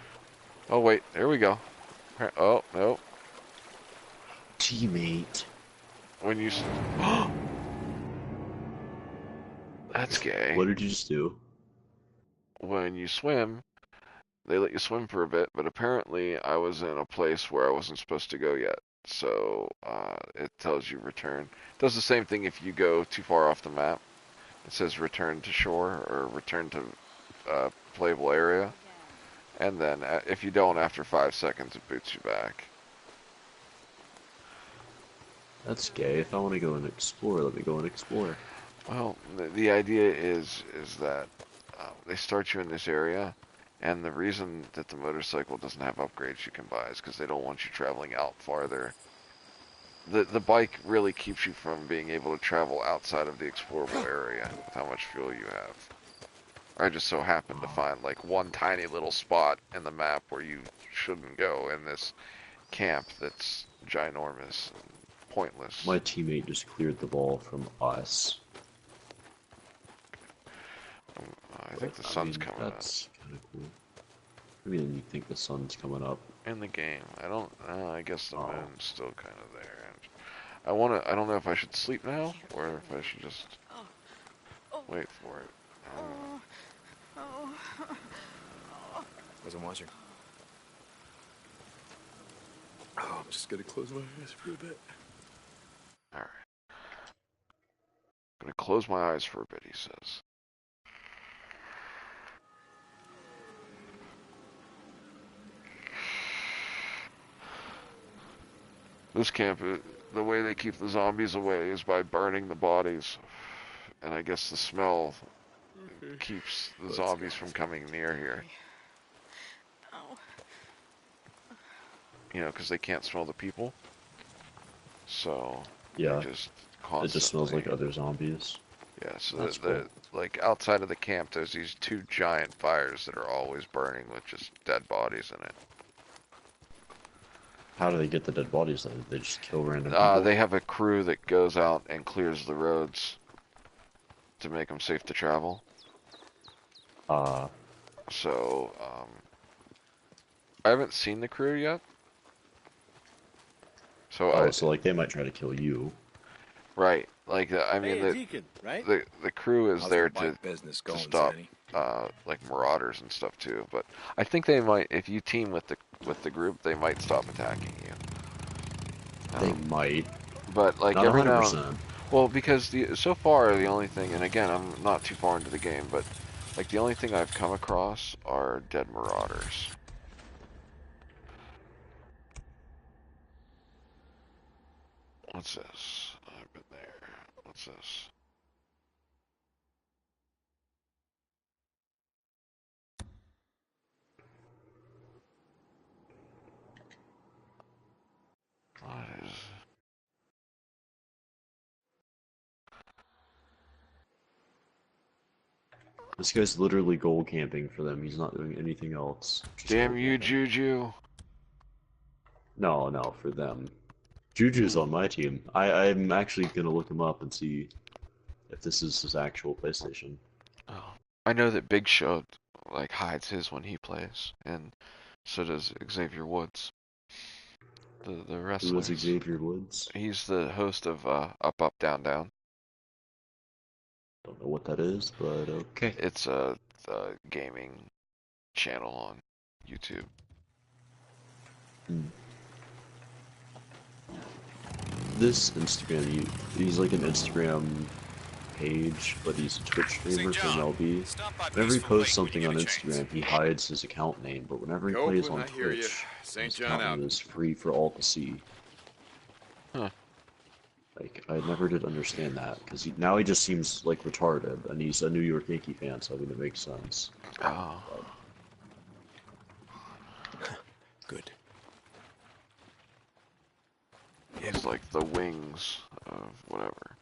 Oh wait, there we go. Oh no. Teammate. When you. That's gay. What did you just do? When you swim, they let you swim for a bit, but apparently I was in a place where I wasn't supposed to go yet. So it tells you return. It does the same thing if you go too far off the map. It says return to shore or return to playable area. And then if you don't after 5 seconds, it boots you back. That's gay. If I want to go and explore, let me go and explore. Well, the idea is that they start you in this area, and the reason that the motorcycle doesn't have upgrades you can buy is because they don't want you traveling out farther. The bike really keeps you from being able to travel outside of the explorable area with how much fuel you have. I just so happened to find like one tiny little spot in the map where you shouldn't go in this camp that's ginormous and pointless. My teammate just cleared the ball from us. I think the sun's coming up. That's kind of cool. I mean, you think the sun's coming up? In the game, I guess the moon's still kind of there. And I don't know if I should sleep now or if I should just wait for it. Wasn't watching. Oh, I'm just gonna close my eyes for a bit. Alright. I'm gonna close my eyes for a bit, he says. This camp, the way they keep the zombies away is by burning the bodies. And I guess the smell keeps the zombies from coming near here. you know, because they can't smell the people. So Yeah, they're just it just smells like constantly. other zombies. Yeah, so That's cool. like outside of the camp, there's these two giant fires that are always burning with just dead bodies in it. How do they get the dead bodies then? They just kill random people? They have a crew that goes out and clears the roads to make them safe to travel. Uh, So, I haven't seen the crew yet. So oh, so like they might try to kill you. right, like I mean Hey, Deacon, right? the crew is How's there the bike business to going, stop Zanny? like marauders and stuff too. But I think they might, if you team with the group, they might stop attacking you. They might. But like Not every now and 100%. well, because so far the only thing, and again I'm not too far into the game, but like the only thing I've come across are dead marauders. What's this? I've been there. What's this? What is? This guy's literally gold camping for them. He's not doing anything else. Just Damn gold you, camping. Juju! No, no, for them. Juju's on my team. I'm actually gonna look him up and see if this is his actual PlayStation. Oh, I know that Big Show like hides his when he plays, and so does Xavier Woods, the Who is wrestlers. Xavier Woods? He's the host of Up Up Down Down. Don't know what that is, but okay. It's a gaming channel on YouTube. Hmm. This Instagram, he's like an Instagram page, but he's a Twitch streamer for MLB. Whenever he posts something on Instagram, he hides his account name, but whenever he plays Copeland, on I hear ya. Twitch, St. his John account out. name is free for all to see. Huh. Like, I never did understand that, because now he just seems like retarded, and he's a New York Yankee fan, so I mean, it makes sense. Oh. Good. He's like the wings of whatever.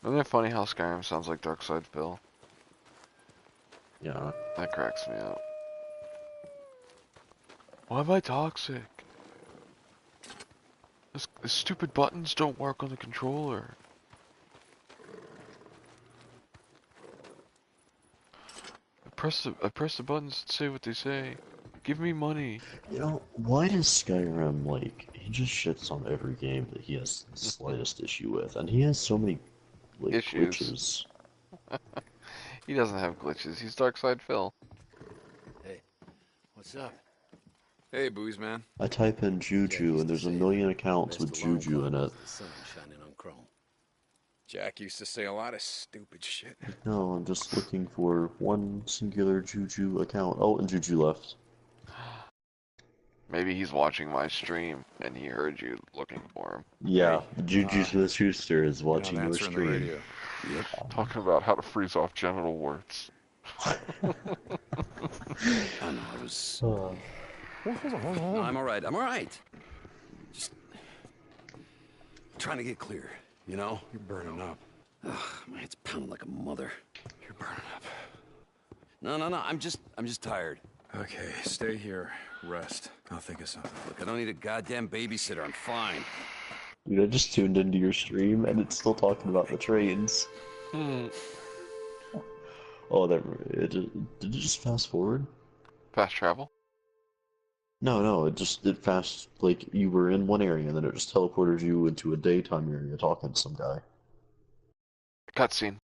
Isn't it funny how Skyrim sounds like Darkside Phil? Yeah. That cracks me up. Why am I toxic? The stupid buttons don't work on the controller. I press the buttons to say what they say. Give me money. You know, why does Skyrim, like, he just shits on every game that he has the slightest issue with, and he has so many, like, Issues. glitches. He doesn't have glitches. He's Darkside Phil. Hey, what's up? Hey, Booze Man. I type in Juju, and there's a million accounts with Best alarm Juju in clock it. is the sun shining on chrome. Jack used to say a lot of stupid shit. No, I'm just looking for one singular Juju account. Oh, and Juju left. Maybe he's watching my stream and he heard you looking for him. Yeah, Hey, Juju Smith-Schuster is watching your answering the stream. radio. Talking about how to freeze off genital warts. I know, I was... Oh. No, I'm alright, I'm alright. Just... trying to get clear, you know? You're burning up. Ugh, my head's pounding like a mother. You're burning up. No, I'm just tired. Okay, stay here. Rest. I'll think of something. Look, I don't need a goddamn babysitter, I'm fine. Dude, I just tuned into your stream, and it's still talking about the trains. Oh, did it just fast forward? Fast travel? No, it fast, like, you were in one area, and then it just teleported you into a daytime area talking to some guy. Cutscene.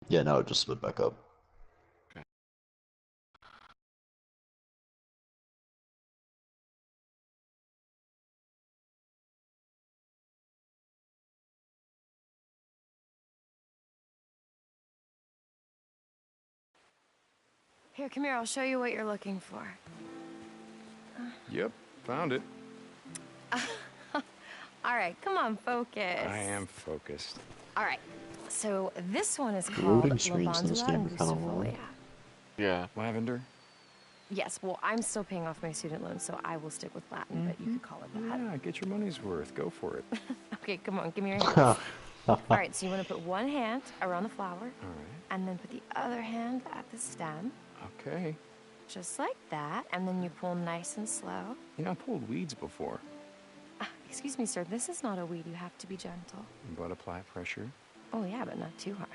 Yeah, now it just split back up. Okay. Here, come here. I'll show you what you're looking for. Yep, found it. All right, come on, focus. I am focused. All right, So this one is The called loading screens in this Lavandula game are kind of long. angustifolia. Yeah. Lavender? Yes, well, I'm still paying off my student loan, so I will stick with Latin, but you could call it that. Yeah, get your money's worth. Go for it. Okay, come on, give me your hand. All right, so you want to put one hand around the flower, All right. and then put the other hand at the stem, Okay. just like that, and then you pull nice and slow. You know, I pulled weeds before, Excuse me, sir, this is not a weed. You have to be gentle. but apply pressure. Oh, yeah, but not too hard.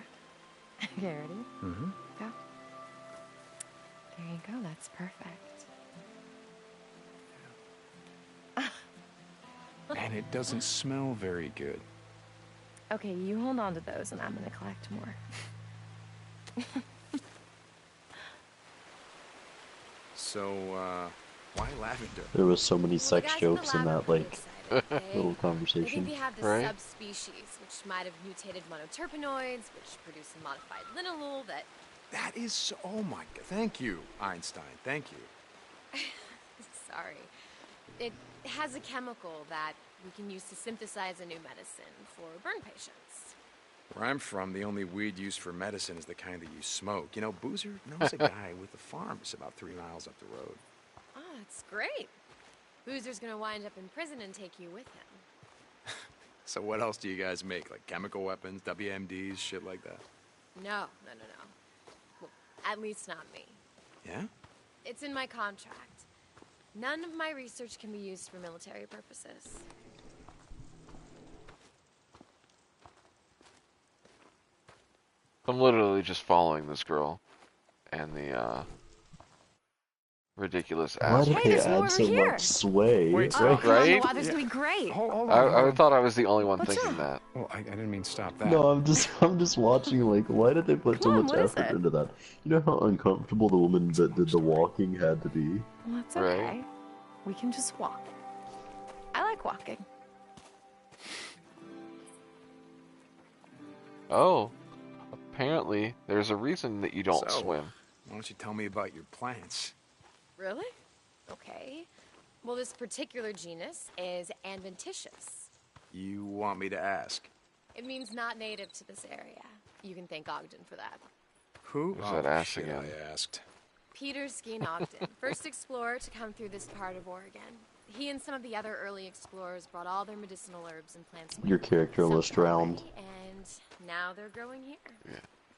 Okay, ready? Mm-hmm. Go. There you go, that's perfect. And it doesn't smell very good. Okay, you hold on to those, and I'm gonna collect more. So, why lavender? There was so many Well, the sex guys in the jokes in lab are that, pretty like, excited, okay? little They think conversation. they have this Right. subspecies, which might have mutated monoterpenoids, which produce a modified linalool that... That is so... Oh my god. Thank you, Einstein. Thank you. Sorry. It has a chemical that we can use to synthesize a new medicine for burn patients. Where I'm from, the only weed used for medicine is the kind that you smoke. You know, Boozer knows a guy with a farm that's about 3 miles up the road. Oh, that's great. Boozer's gonna wind up in prison and take you with him. So what else do you guys make? Like chemical weapons, WMDs, shit like that? No. Well, at least not me. Yeah? It's in my contract. None of my research can be used for military purposes. I'm literally just following this girl and the ridiculous Why ass. did Hey, they there's more add over so here. much sway? Wait, Oh, right? come on, Right? the weather's gonna be great. Hold I on. thought I was the only one What's thinking up? that. Well, I didn't mean stop that. No, I'm just watching, like, why did they put so Come on, much what is effort it? into that? You know how uncomfortable the woman that did the walking had to be? Well, that's Right. okay. We can just walk. I like walking. Oh, apparently there's a reason that you don't So, swim. Why don't you tell me about your plants? Really? Okay. Well, this particular genus is adventitious. You want me to ask? It means not native to this area. You can thank Ogden for that. Who? Who's that ass shit, again? I asked. Peter Skeen Ogden, first explorer to come through this part of Oregon. He and some of the other early explorers brought all their medicinal herbs and plants with Your them. character Some almost drowned. already, and now they're growing here.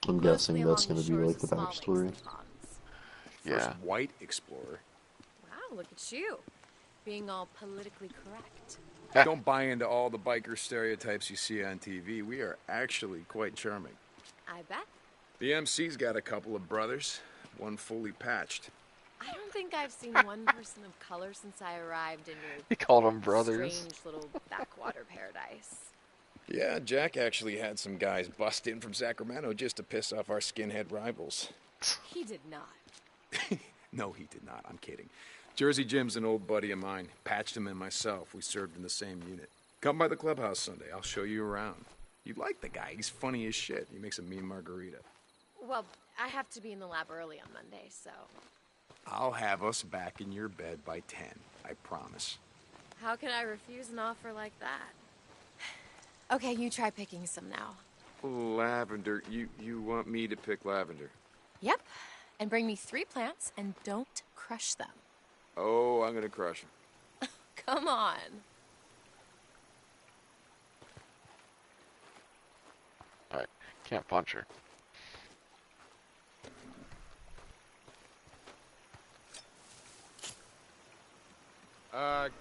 I'm Mostly guessing that's along gonna be, shores like, of the small lakes backstory. and ponds. First Yeah. white explorer. Wow, look at you. Being all politically correct. Don't buy into all the biker stereotypes you see on TV. We are actually quite charming. I bet. The MC's got a couple of brothers, one fully patched. I don't think I've seen one person of color since I arrived in your He called them brothers. strange little backwater paradise. Yeah, Jack actually had some guys bust in from Sacramento just to piss off our skinhead rivals. He did not. No, he did not. I'm kidding. Jersey Jim's an old buddy of mine. Patched him and myself. We served in the same unit. Come by the clubhouse Sunday. I'll show you around. You'd like the guy. He's funny as shit. He makes a mean margarita. Well, I have to be in the lab early on Monday, so... I'll have us back in your bed by 10. I promise. How can I refuse an offer like that? Okay, you try picking some now. Lavender. You want me to pick lavender? Yep. And bring me 3 plants, and don't crush them. Oh, I'm gonna crush him. Come on. Alright, can't punch her.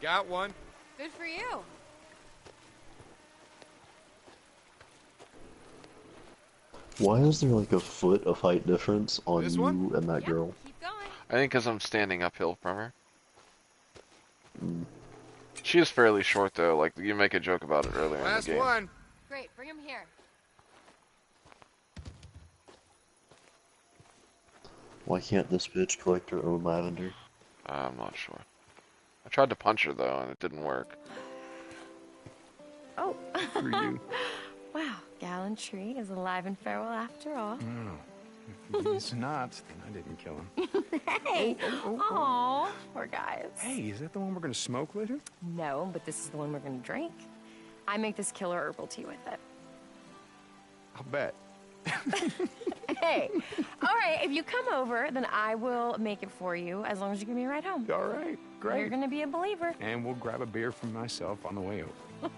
Got one. Good for you. Why is there, like, a foot of height difference on This you one? and that Yep, girl? keep going. I think because I'm standing uphill from her. She is fairly short though. Like you make a joke about it earlier Last in the game. one. Great, bring him here. Why can't this bitch collect her own lavender? I'm not sure. I tried to punch her though, and it didn't work. Oh. For you. Wow, Gallantry is alive and farewell after all. Oh, if he's not, then I didn't kill him. Hey! Aw, poor guys. Hey, is that the one we're gonna smoke later? No, but this is the one we're gonna drink. I make this killer herbal tea with it. I'll bet. Hey, all right, if you come over, then I will make it for you as long as you give me a ride home. All right, great. You're gonna be a believer. And we'll grab a beer for myself on the way over.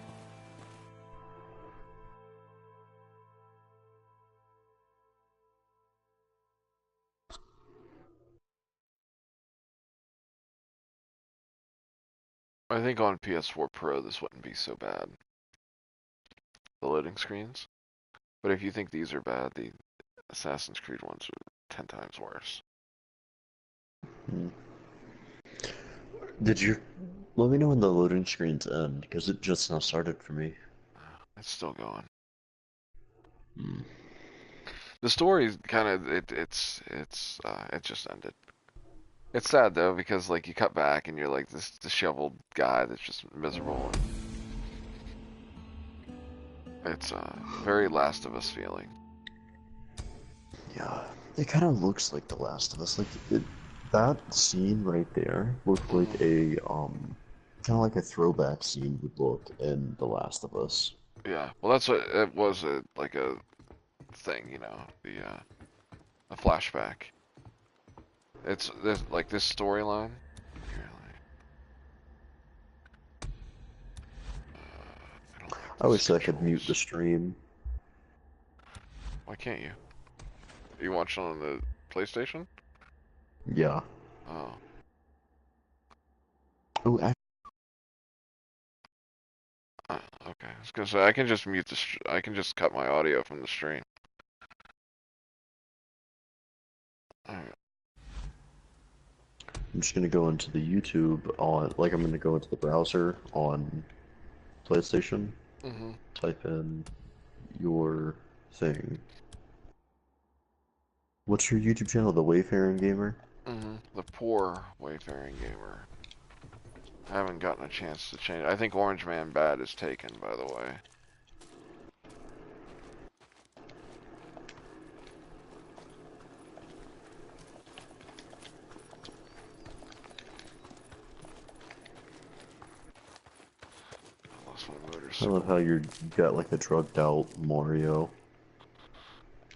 I think on PS4 Pro this wouldn't be so bad. The loading screens. But if you think these are bad, the Assassin's Creed ones are 10 times worse. Did you... Let me know when the loading screens end, because it just now started for me. It's still going. The story kind of, it just ended. It's sad though, because like you cut back and you're like this disheveled guy that's just miserable. It's very Last of Us feeling. Yeah, it kind of looks like The Last of Us. Like that scene right there looked like a kind of like a throwback scene would look in The Last of Us. Yeah, well that's what it was, like a thing, you know, a flashback. There's like this storyline. I wish I could mute the stream. Why can't you? You watch it on the PlayStation? Yeah. Oh. Oh, Okay. I was gonna say I can just mute I can just cut my audio from the stream. Alright. I'm just gonna go into the YouTube on, like I'm gonna go into the browser on PlayStation. Type in your thing. What's your YouTube channel? The Wayfaring Gamer? The poor Wayfaring Gamer. I haven't gotten a chance to change. I think Orange Man Bad is taken, by the way. I lost my I motorcycle. love how you got like a drugged out Mario.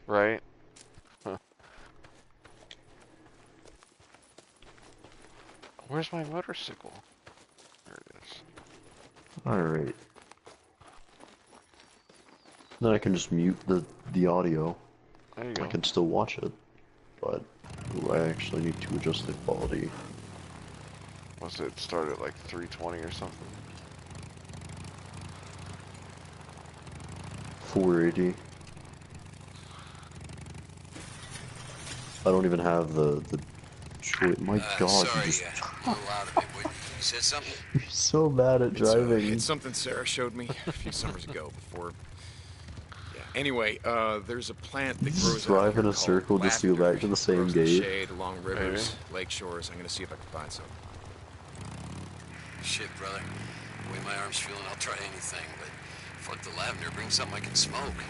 Right? Huh. Where's my motorcycle? There it is. Alright. Then I can just mute the audio. There you go. I can still watch it. But ooh, I actually need to adjust the quality. Must it start at like 320 or something? 480. I don't even have the choice. My God, sorry, you just... a little loud of it. What, you said something? You're so bad at driving. It's something Sarah showed me a few summers ago before. Yeah. Anyway, there's a plant that grows drive out in a circle just to go back to the same grows in the gate. shade along rivers, lake shores. I'm gonna see if I can find some. Shit, brother. The way my arm's feeling, I'll try anything, but fuck the lavender. Bring something I can smoke.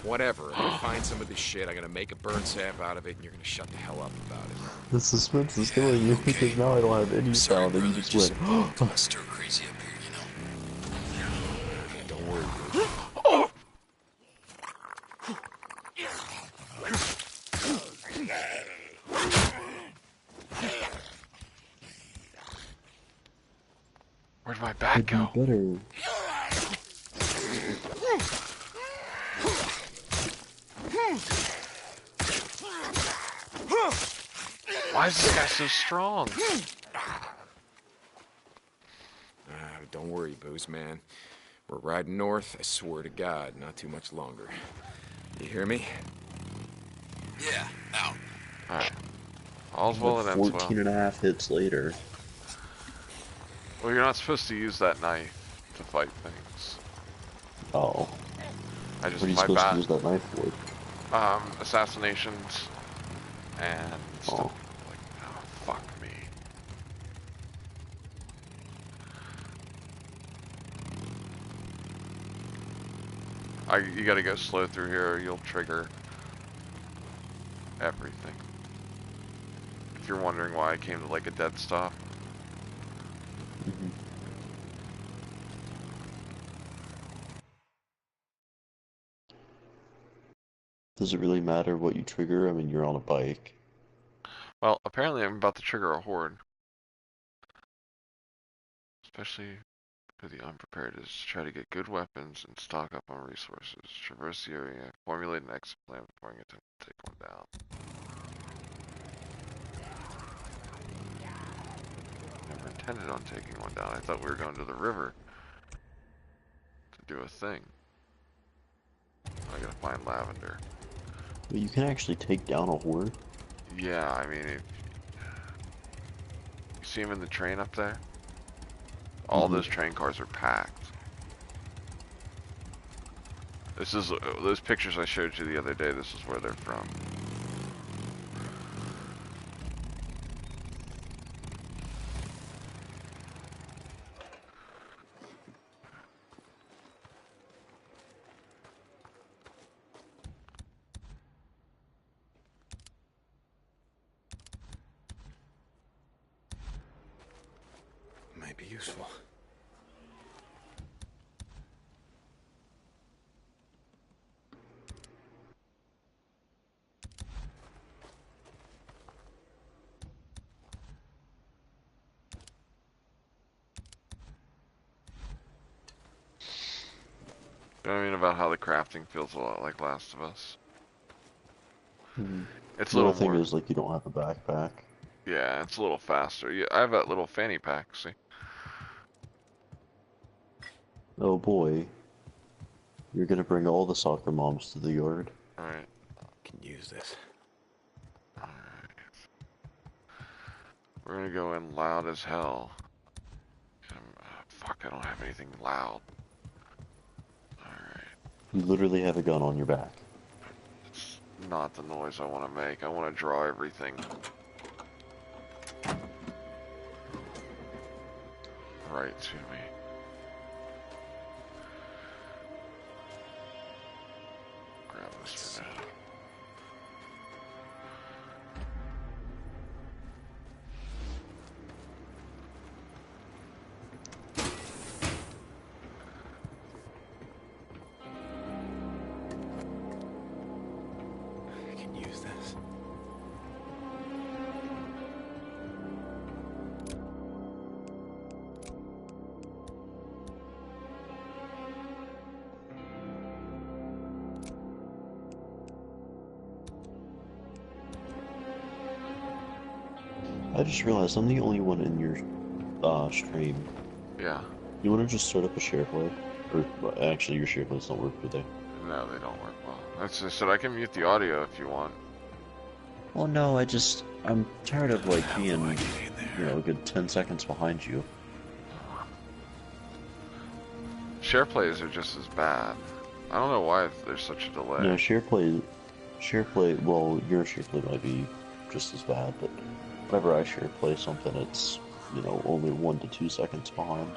Whatever. If I find some of this shit, I'm gonna make a burn sap out of it, and you're gonna shut the hell up about it. The suspense is killing me because now I don't have any sound and you just went, Don't stir crazy up here, you know. Don't worry. Where'd my bat go? Better. Why is this guy so strong? Don't worry, Booze Man. We're riding north, I swear to God, not too much longer. You hear me? Yeah, out. Alright. All's well that ends well. 14 and a half hits later. Well, you're not supposed to use that knife to fight things. Oh. I just, What are you my supposed bat, to use that knife for? assassinations and stuff like, oh, fuck me. You gotta go slow through here or you'll trigger everything. If you're wondering why I came to like a dead stop. Does it really matter what you trigger? I mean, you're on a bike. Well, apparently I'm about to trigger a horde. Especially for the unprepared is to try to get good weapons and stock up on resources. Traverse the area, formulate an exit plan before I get to take one down. Never intended on taking one down. I thought we were going to the river to do a thing. I gotta find Lavender. But you can actually take down a horde? Yeah, I mean, if you see him in the train up there? All those train cars are packed. This is those pictures I showed you the other day. This is where they're from. Might be useful. You know what I mean about how the crafting feels a lot like Last of Us? It's a The little other thing more... is, like, you don't have a backpack. Yeah, it's a little faster. Yeah, I have that little fanny pack, see? Oh boy. You're gonna bring all the soccer moms to the yard. Alright. Can use this. Alright. We're gonna go in loud as hell. Fuck, I don't have anything loud. Alright. You literally have a gun on your back. It's not the noise I want to make. I want to draw everything right to me. Grab this for now. I can use this. I just realized I'm the only one in your stream. Yeah. You want to just start up a share play? Or, well, actually, your share plays don't work, do they? No, they don't work well. That's just said I can mute the audio if you want. Well, no, I'm tired of, like, being, you know, a good 10 seconds behind you. Share plays are just as bad. I don't know why there's such a delay. Yeah, share play, well, your share play might be just as bad, but whenever I share play something, it's, you know, only 1 to 2 seconds behind.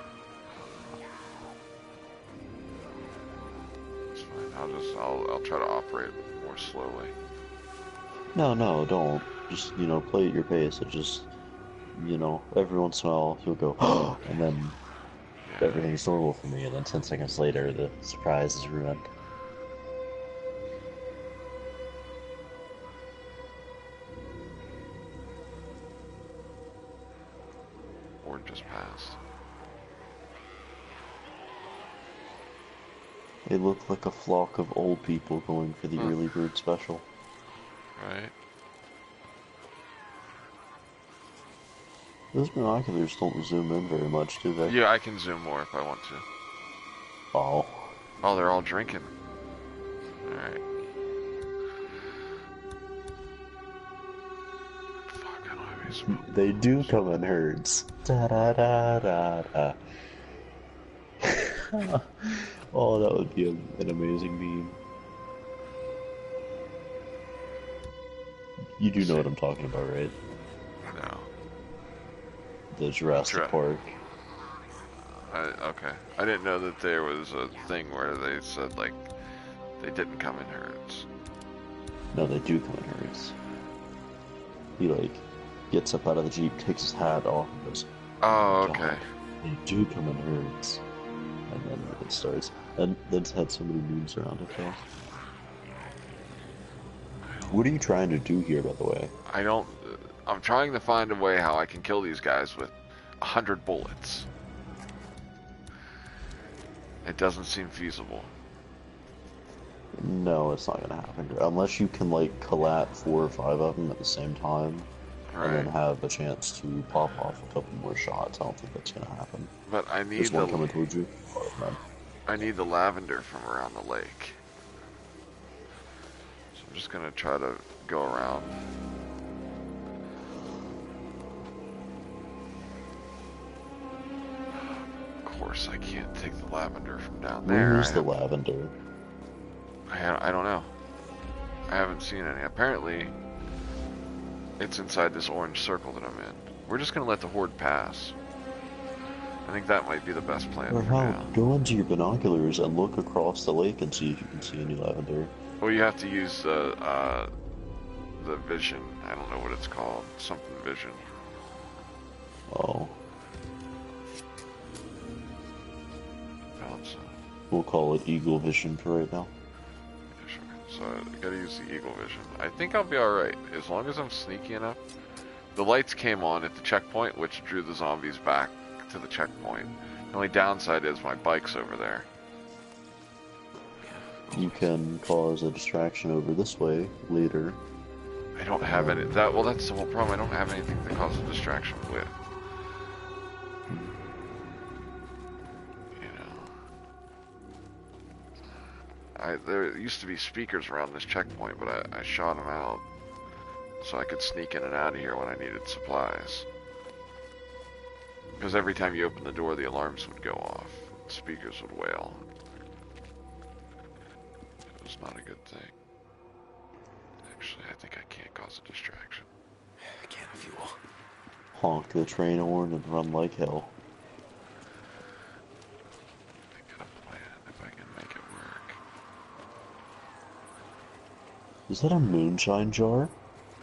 It's fine. I'll try to operate more slowly. No, don't. Just, you know, play at your pace. It just, you know, every once in a while you'll go, oh, and then everything's normal for me, and then 10 seconds later the surprise is ruined. Or just passed. They look like a flock of old people going for the early bird special. Right? Those binoculars don't zoom in very much, do they? Yeah, I can zoom more if I want to. Oh. Oh, they're all drinking. Alright. Fuck, I don't have any smoke. They do come in herds. Da da da da da. Oh, that would be an amazing meme. You do know what I'm talking about, right? No. The Jurassic Park. Okay. I didn't know that there was a thing where they said, like, they didn't come in herds. No, they do come in herds. He, like, gets up out of the Jeep, takes his hat off, and goes, oh, okay. God, they do come in herds. And then it starts. And then it's had so many memes around it, though. What are you trying to do here, by the way? I'm trying to find a way how I can kill these guys with 100 bullets. It doesn't seem feasible. No, it's not gonna happen. Unless you can, like, collat 4 or 5 of them at the same time, Right. and then have a chance to pop off a couple more shots. I don't think that's gonna happen. But I need There's one coming towards you. Oh, man. I need the lavender from around the lake. So I'm just gonna try to go around. Of course, I can't take the lavender from down there. Where's the lavender? I don't know. I haven't seen any. Apparently, it's inside this orange circle that I'm in. We're just gonna let the horde pass. I think that might be the best plan Or for how? now. Go into your binoculars and look across the lake and see if you can see any lavender. Well, you have to use the vision. I don't know what it's called. Something vision. Oh. Found some. We'll call it Eagle Vision for right now. Yeah, sure. So I gotta use the eagle vision. I think I'll be alright, as long as I'm sneaky enough. The lights came on at the checkpoint, which drew the zombies back to the checkpoint. The only downside is my bike's over there. You can cause a distraction over this way later. I don't have any. Well, that's the whole problem. I don't have anything to cause a distraction with. You know, there used to be speakers around this checkpoint, but I shot them out so I could sneak in and out of here when I needed supplies. Because every time you open the door, the alarms would go off. Speakers would wail. It was not a good thing. Actually, I think I can't cause a distraction. Can of fuel. Honk the train horn and run like hell. I got a plan if I can make it work. Is that a moonshine jar?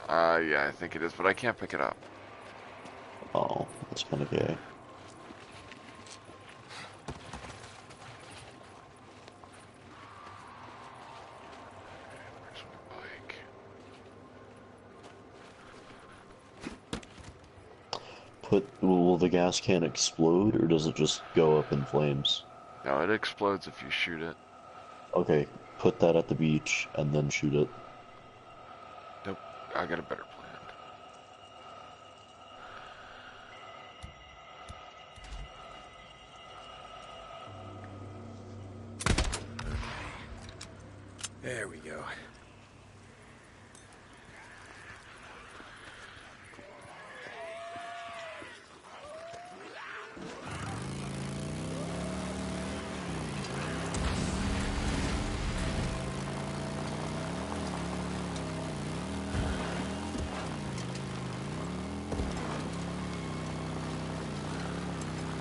Yeah, I think it is, but I can't pick it up. Oh, that's kind of gay. Where's my bike? Will the gas can explode, or does it just go up in flames? No, it explodes if you shoot it. Okay, put that at the beach, and then shoot it. Nope, I got a better plan. There we go.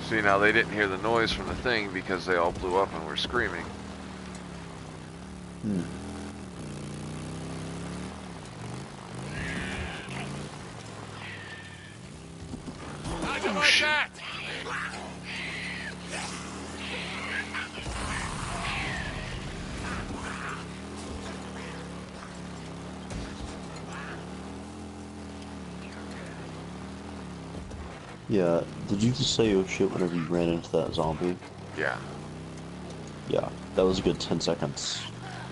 See, now they didn't hear the noise from the thing because they all blew up and were screaming. Hmm. How'd you like that? Yeah, did you just say oh shit whenever you ran into that zombie? Yeah. Yeah, that was a good 10 seconds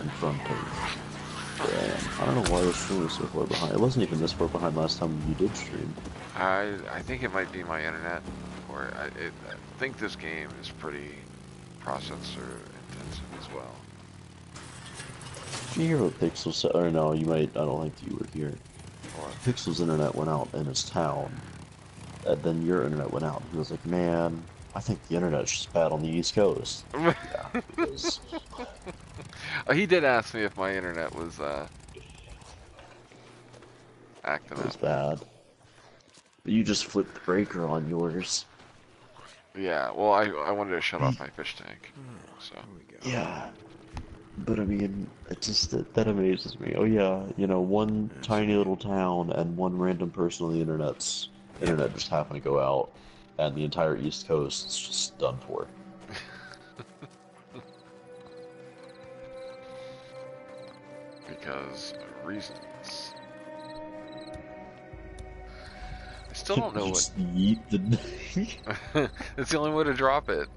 in front of where I am. I don't know why the stream was so far behind. It wasn't even this far behind last time you did stream. I think it might be my internet, or I think this game is pretty processor intensive as well. Did you hear what Pixel said? Or no, you might, I don't think you were here. What? Pixel's internet went out in his town, and then your internet went out. He was like, man, I think the internet's just bad on the East Coast. Yeah, it was. He did ask me if my internet was acting It was up. bad. But you just flipped the breaker on yours. Yeah, well, I wanted to shut off my fish tank, so. Yeah. But I mean, it just, that amazes me. Oh yeah, you know, one tiny little town and one random person on the internet just happened to go out, and the entire East Coast is just done for. Because reasons. still don't know what. Just yeet the. It's the only way to drop it.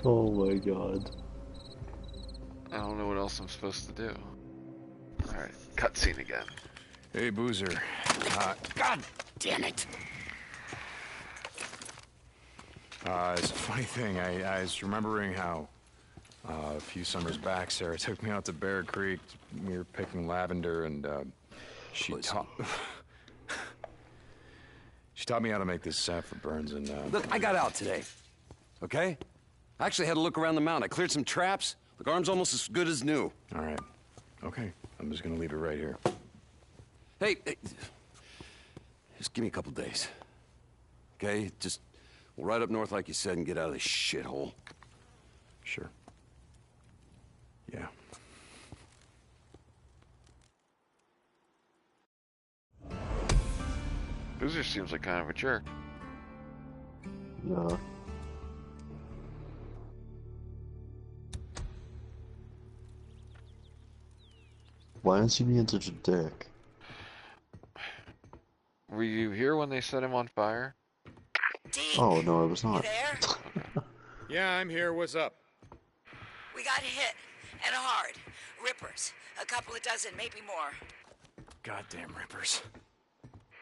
Oh my god. I don't know what else I'm supposed to do. Alright, cutscene again. Hey, Boozer. God damn it! It's a funny thing. I was remembering how a few summers back, Sarah took me out to Bear Creek. We were picking lavender, and she taught me how to make this sap for burns. And Look, I got out today. Okay? I actually had a look around the mountain. I cleared some traps. The arm's almost as good as new. All right. Okay. I'm just gonna leave it right here. Hey, just give me a couple days. Okay? Just we'll ride up north like you said and get out of this shithole. Sure. Yeah. Boozer seems like kind of a jerk. Yeah. Why is he being such a dick? Were you here when they set him on fire? Oh no, I was not. You there? Yeah, I'm here. What's up? We got hit, and hard. Rippers. A couple of dozen, maybe more. Goddamn rippers.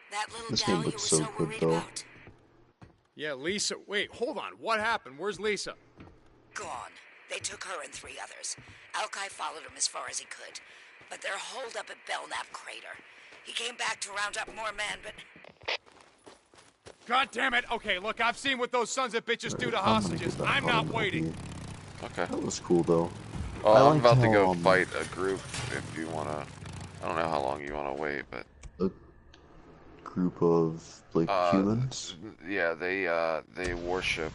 That little This gal game you were looks so so good, worried though. about. Yeah, Lisa. Wait, hold on. What happened? Where's Lisa? Gone. They took her and 3 others. Alki followed him as far as he could. But they're holed up at Belknap Crater. He came back to round up more men, but... God damn it! Okay, look, I've seen what those sons of bitches do to I'm gonna hostages. get that I'm not bottom waiting. Okay. That was cool though. Oh, I I'm liked about to go how, fight a group if you wanna. I don't know how long you wanna wait, but. A group of like humans. Yeah, they worship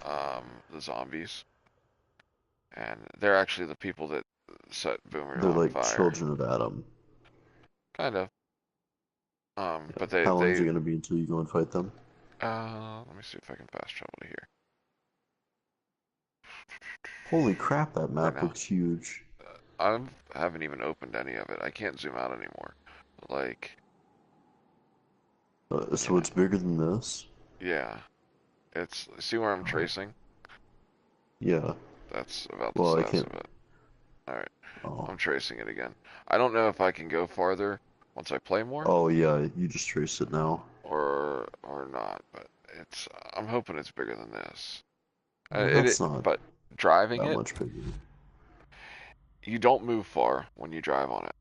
the zombies, and they're actually the people that set Boomer They're on like fire. children of Adam. Kind of. But they How long is it gonna be until you go and fight them? let me see if I can fast travel to here. Holy crap, that map now. looks huge. I haven't even opened any of it. I can't zoom out anymore. Like, So it's bigger than this? yeah, it's see where I'm tracing? Yeah. That's about the Well, I size can't. of it. All right, Oh. I'm tracing it again. I don't know if I can go farther once I play more. Oh yeah, you just traced it now. Or not, but it's. I'm hoping it's bigger than this. That's not but driving that it, much bigger. you don't move far when you drive on it.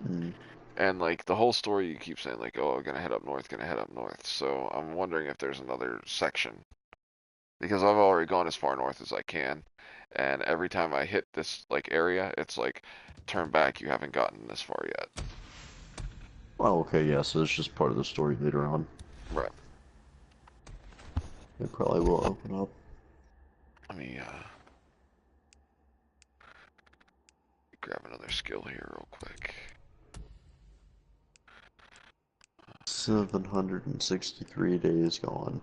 Mm. And like the whole story, you keep saying like, "Oh, I'm gonna head up north, gonna head up north." So I'm wondering if there's another section because I've already gone as far north as I can, and every time I hit this like area, it's like, turn back, you haven't gotten this far yet. Oh, okay, yeah. So it's just part of the story later on. Right. It probably will open up. Let me grab another skill here real quick. 763 days gone.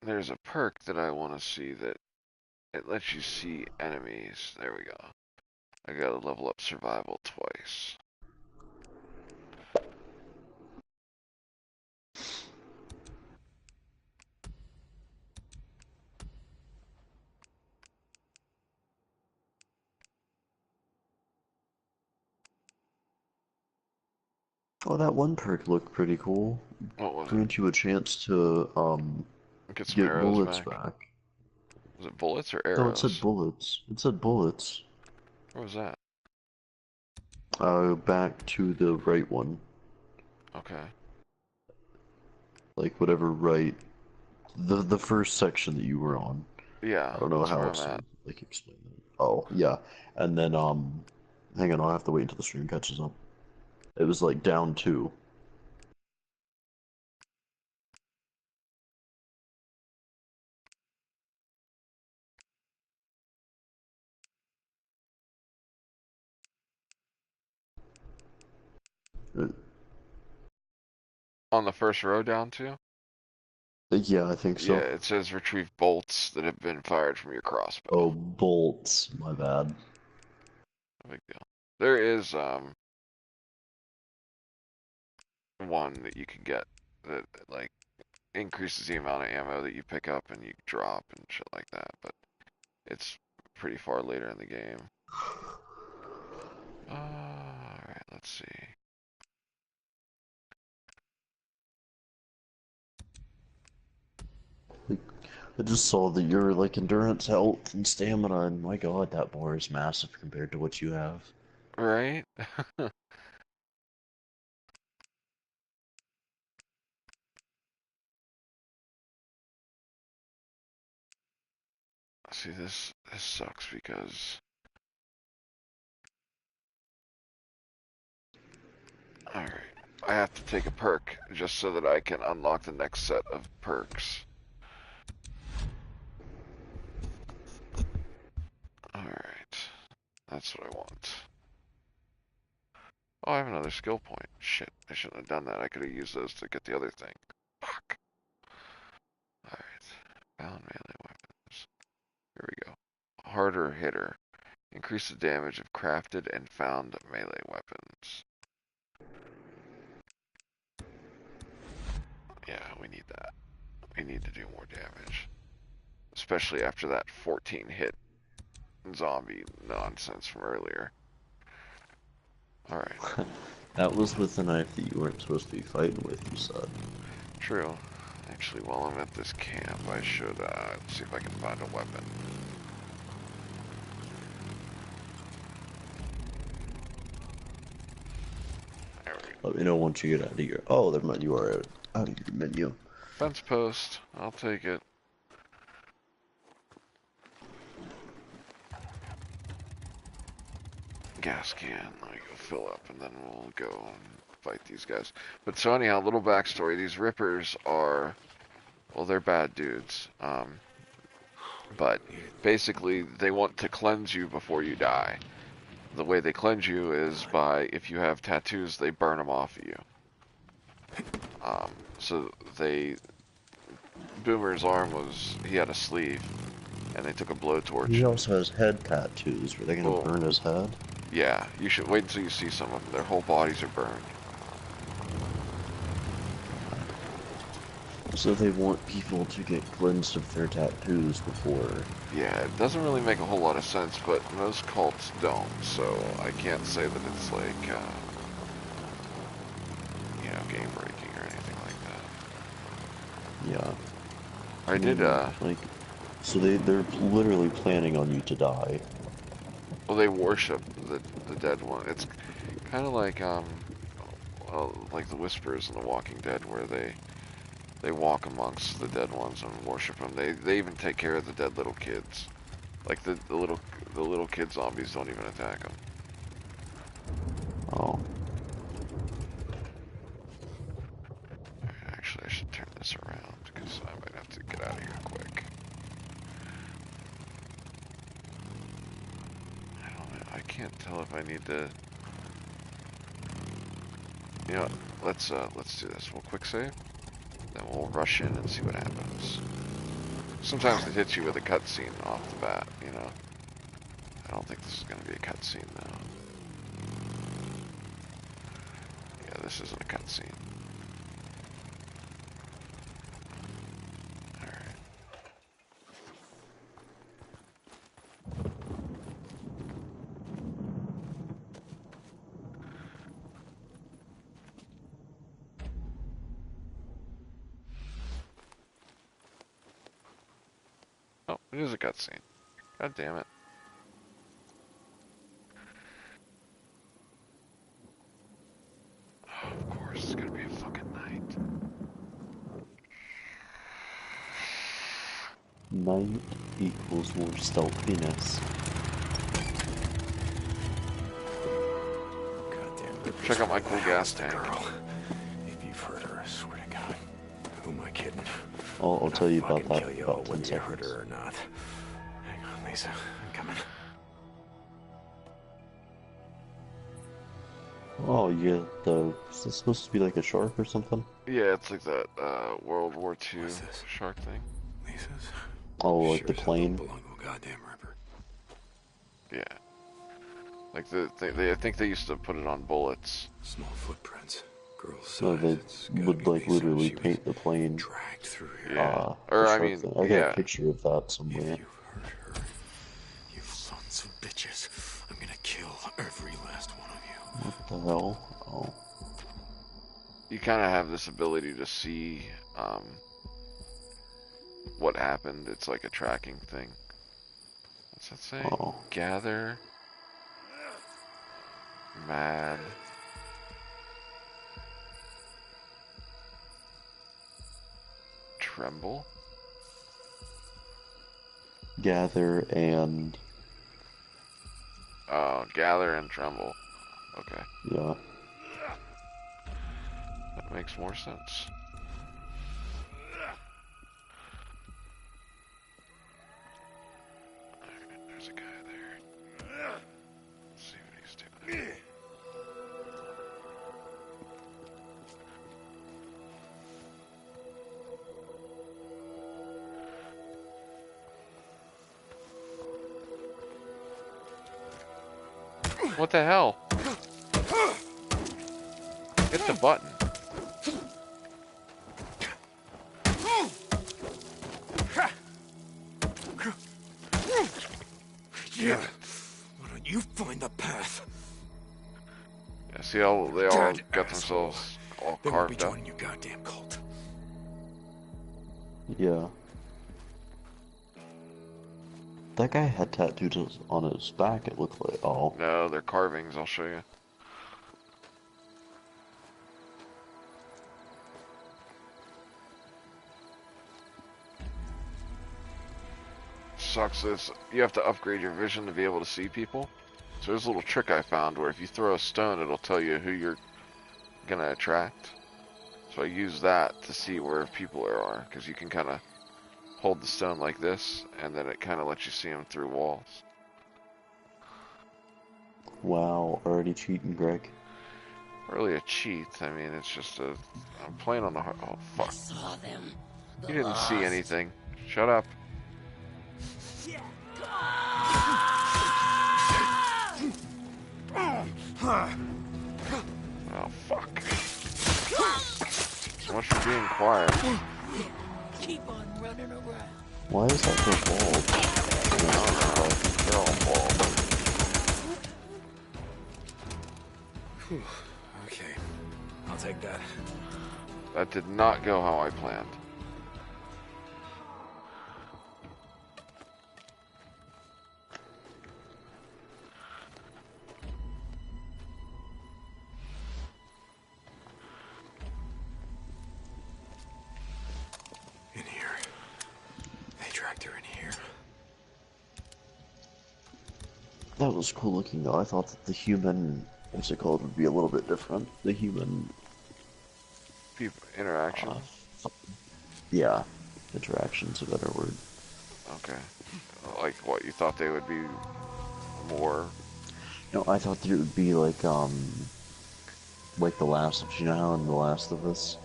There's a perk that I want to see that it lets you see enemies. There we go. I gotta level up survival twice. Oh, that one perk looked pretty cool. What was it? Grant you a chance to Get some get arrows bullets back. back. Was it bullets or No, it said arrows? bullets. It said bullets. Where was that? Back to the right one. Okay. Like whatever right. The first section that you were on. Yeah, I don't know that's how where else I'm to at. like explain it. Oh, yeah. And then hang on, I'll have to wait until the stream catches up. It was like down 2. On the first row down to? Yeah, I think Yeah, so. it says retrieve bolts that have been fired from your Oh, crossbow. bolts. My bad. No big deal. There is one that you can get that like increases the amount of ammo that you pick up and you drop and shit like that, but it's pretty far later in the game. Alright, let's see. I just saw that your like endurance, health, and stamina, and my god, that bar is massive compared to what you have. Right? See, this sucks because alright, I have to take a perk just so that I can unlock the next set of perks. Alright, that's what I want. Oh, I have another skill point. Shit, I shouldn't have done that. I could have used those to get the other thing. Fuck. Alright, found melee weapons. Here we go. Harder hitter. Increase the damage of crafted and found melee weapons. Yeah, we need that. We need to do more damage. Especially after that 14 hit zombie nonsense from earlier. Alright. That was with the knife that you weren't supposed to be fighting with, you said. True. Actually, while I'm at this camp, I should see if I can find a weapon. There we go. Let me know once you get out of your... Oh, never mind, you are out of your menu. Fence post. I'll take it. Gas can. Let me go fill up, and then we'll go and fight these guys. But so anyhow, little backstory. These Rippers are... Well, they're bad dudes. But basically, they want to cleanse you before you die. The way they cleanse you is by, if you have tattoos, they burn them off of you. So they... Boomer's arm was... He had a sleeve. And they took a blowtorch. He also has head tattoos. Were they gonna burn his head? Yeah, you should wait until you see some of them. Their whole bodies are burned. So they want people to get cleansed of their tattoos before... Yeah, it doesn't really make a whole lot of sense, but most cults don't, so I can't say that it's like, you know, game-breaking or anything like that. Yeah. I did, like... So they're literally planning on you to die. Well, they worship the dead one. It's kind of like, well, like the Whispers in The Walking Dead, where they walk amongst the dead ones and worship them. They even take care of the dead little kids. Like the little kid zombies don't even attack them. Oh. Actually, I should turn this around because I might have to get out of here quick. I don't know. I can't tell if I need to. You know, let's do this. We'll quick save, then we'll rush in and see what happens. Sometimes it hits you with a cutscene off the bat, you know. I don't think this is going to be a cutscene though. Yeah, this isn't a cutscene. Alright. Oh, it is a cutscene. God damn it. Oh, of course, it's gonna be a fucking night. Night equals more stealthiness. Check out my cool gas tank. If you've heard her, I swear to God. Who am I kidding? I'll tell you about that Kill in you about all 10 whether you heard seconds. her or not. Hang on, Lisa. I'm coming. Oh, yeah, is this supposed to be like a shark or something? Yeah, it's like that World War II What's this? shark thing. Lisa's? Oh, like Sure the as hell don't plane? belong to a goddamn ripper. Yeah. Like I think they used to put it on bullets. Small footprints. Girl's No, size. they It's gotta would be like Lisa. literally She was paint the plane, dragged through here. Yeah. the Or I shark mean, thing. I got yeah. a picture of that If somewhere. you've hurt her, you sons of bitches, I'm gonna kill every last one of you. What the hell? Oh. You kind of have this ability to see what happened. It's like a tracking thing. What's that say? Oh. Gather. Mad. Tremble. Gather and... Gather and tremble. Okay. yeah. That makes more sense. Alright, there's a guy there. Let's see what he's doing. What the hell? Hit the button. Yeah. Why don't you find the path? Yeah, see how they all Dead got asshole. themselves all They won't be carved up. joining your goddamn cult. Yeah. That guy had tattoos on his back, it looked like. Oh. No, they're carvings, I'll show you. Sucks is you have to upgrade your vision to be able to see people. So there's a little trick I found where if you throw a stone, it'll tell you who you're gonna attract. So I use that to see where people are, because you can kind of hold the stone like this, and then it kind of lets you see them through walls. Wow, already cheating, Greg. Really a cheat. I mean, it's just a. I'm playing on the hard. Oh fuck! Saw them. You didn't see anything. Shut up. Oh fuck! So much for being quiet. Keep on running around. Why is that so bald? They're all bald. Okay. I'll take that. That did not go how I planned. In here. They tracked her in here. That was cool looking though. I thought that the human, what's it called, would be a little bit different. The human... People interaction. Yeah. Interaction's a better word. Okay. Like what? You thought they would be more? No, I thought there would be like The Last of, you know how in The Last of Us,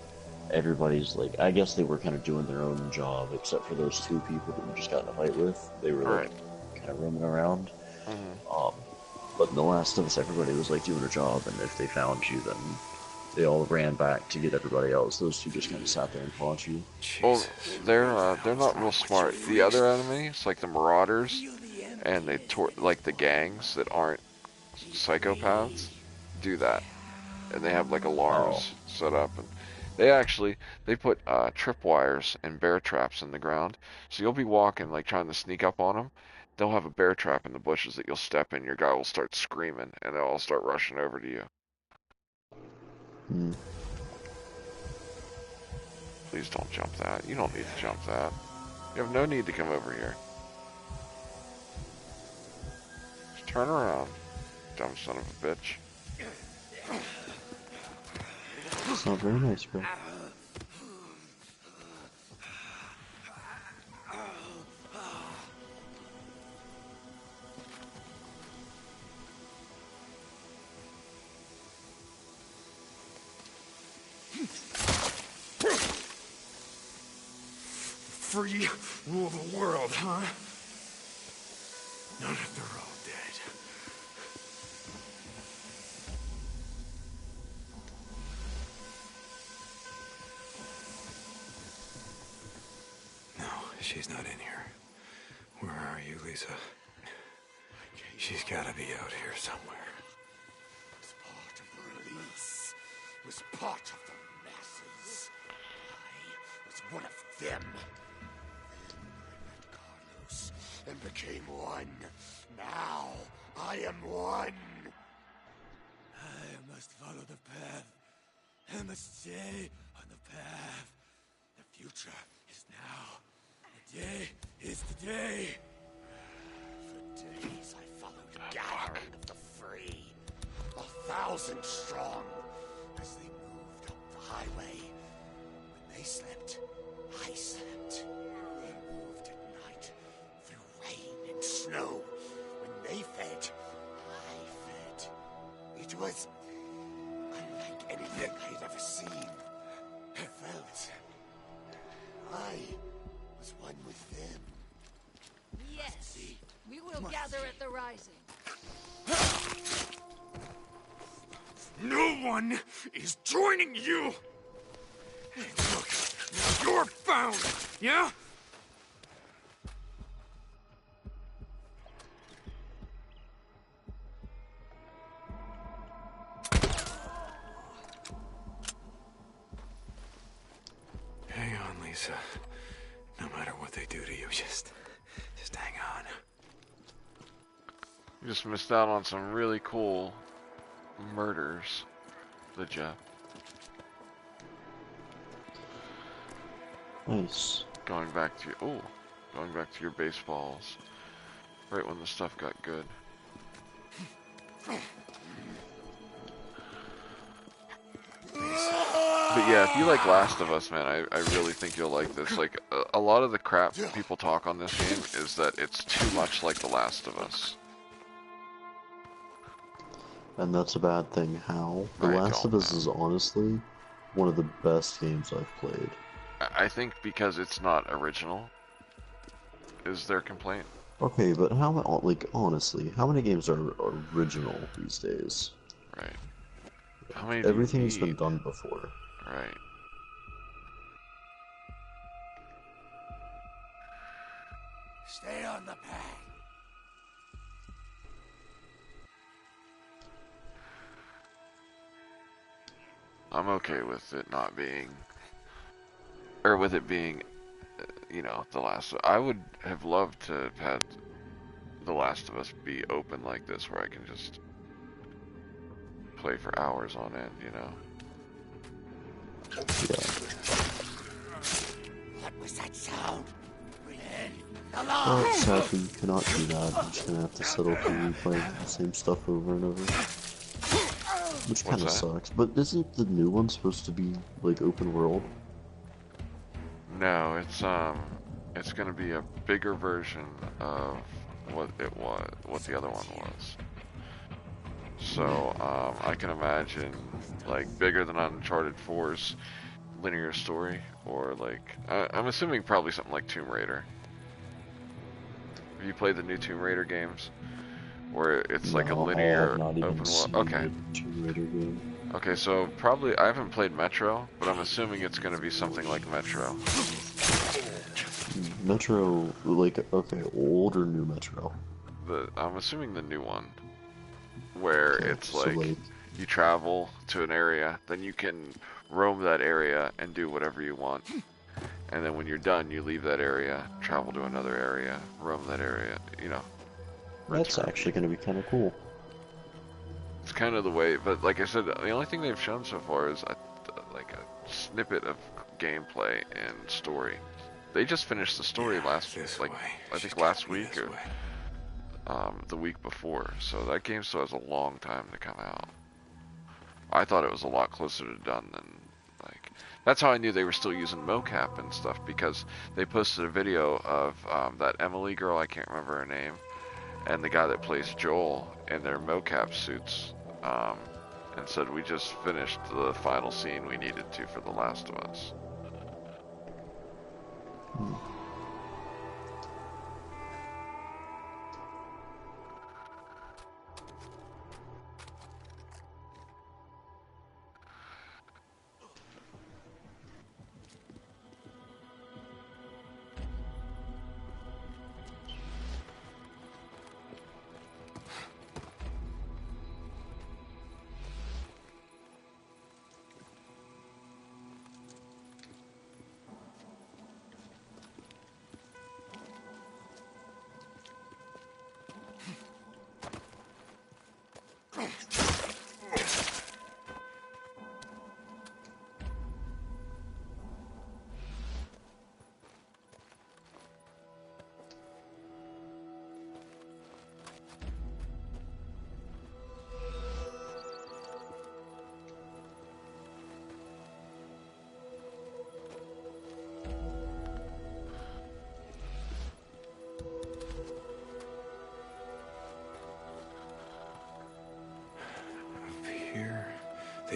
everybody's like, I guess they were kind of doing their own job, except for those two people that we just got in a fight with. They were like, kind of roaming around. But in The Last of Us, everybody was like doing a job, and if they found you, then they all ran back to get everybody else. Those two just kind of sat there and fought you. Well, they're not real smart. The other enemies, like the Marauders, and like the gangs that aren't psychopaths, do that, and they have like alarms set up, and they put tripwires and bear traps in the ground. So you'll be walking like trying to sneak up on them. They'll have a bear trap in the bushes that you'll step in. Your guy will start screaming, and they'll all start rushing over to you. Please don't jump that. You don't need to jump that. You have no need to come over here. Just turn around, dumb son of a bitch. It's not very nice, bro. free, rule the world, huh? Not if they're all dead. No, she's not in here. Where are you, Lisa? She's gotta be out here somewhere. Was part of the release. Was part of the masses. I was one of them. Then I met Carlos and became one. Now I am one. I must follow the path. I must stay on the path. The future is now. The day is the day. For days I followed the gathering of the free, 1,000 strong, as they moved up the highway. When they slept, I slept. They moved at night, through rain and snow. When they fed, I fed. It was unlike anything I had ever seen. I felt I was one with them. Yes, we will gather at the rising. No one is joining you! Hey, look, you're found, yeah? Hang on, Lisa. No matter what they do to you, just hang on. You just missed out on some really cool murders, did ya? Nice. Going back to your baseballs, right when the stuff got good. But yeah, if you like Last of Us, man, I really think you'll like this. Like, a lot of the crap people talk on this game is that it's too much like The Last of Us. And that's a bad thing. How? The Last of Us is honestly one of the best games I've played. I think because it's not original is their complaint. Okay, but how, like, honestly, how many games are original these days? Right. How many Everything's been done before. Right. Stay on the path. I'm okay with it not being, or with it being, you know, The Last of Us. I would have loved to have had The Last of Us be open like this, where I can just play for hours on end, you know? What was that sound? Well, sadly, you cannot do that. You're just gonna have to settle for replaying the same stuff over and over. Which kind of sucks. But isn't the new one supposed to be, like, open world? No, it's gonna be a bigger version of what the other one was. So, I can imagine, like, bigger than Uncharted 4's linear story, or, like, I'm assuming probably something like Tomb Raider. Have you played the new Tomb Raider games? Where it's like a linear open world? Okay. Tomb Raider game. Okay, so probably, I haven't played Metro, but I'm assuming it's gonna be something like Metro. Metro, like, okay, old or new Metro? I'm assuming the new one. Where Okay, it's so, like, you travel to an area, then you can roam that area and do whatever you want. And then when you're done, you leave that area, travel to another area, roam that area, you know. That's actually going to be kind of cool. It's kind of the way, but like I said, the only thing they've shown so far is like a snippet of gameplay and story. They just finished the story I think last week or the week before, so that game still has a long time to come out. I thought it was a lot closer to done than, like, that's how I knew they were still using mocap and stuff, because they posted a video of that Emily girl, I can't remember her name, and the guy that plays Joel in their mocap suits, and said, we just finished the final scene we needed to for The Last of Us.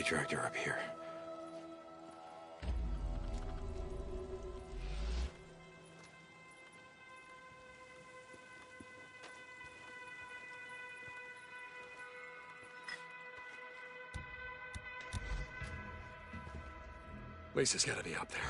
dragged her up here. Lisa's gotta be up there.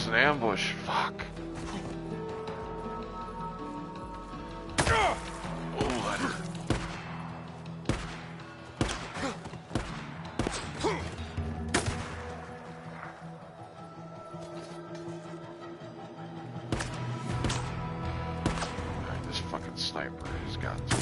An ambush. Fuck. This fucking sniper has got to.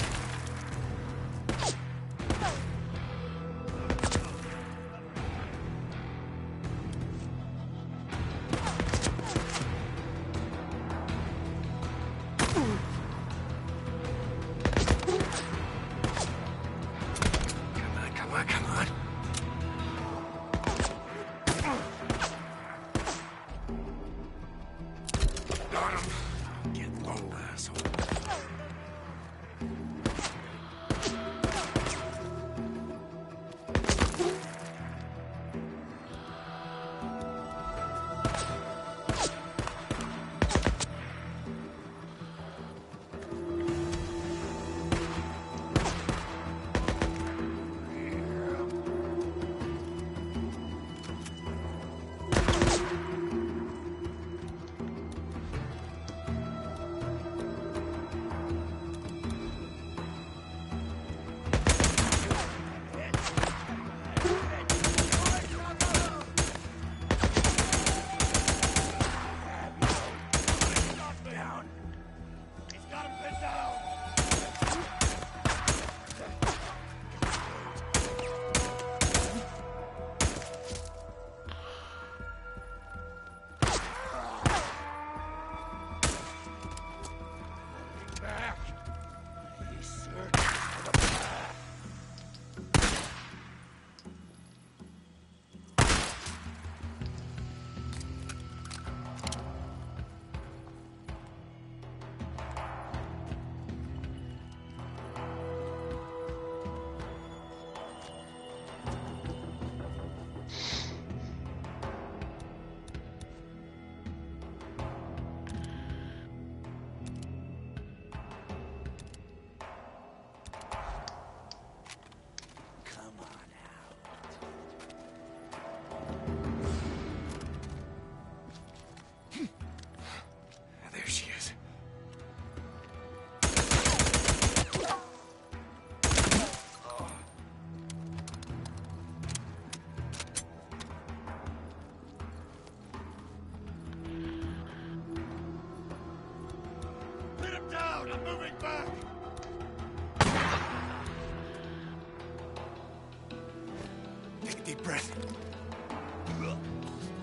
I'm moving back. Take a deep breath.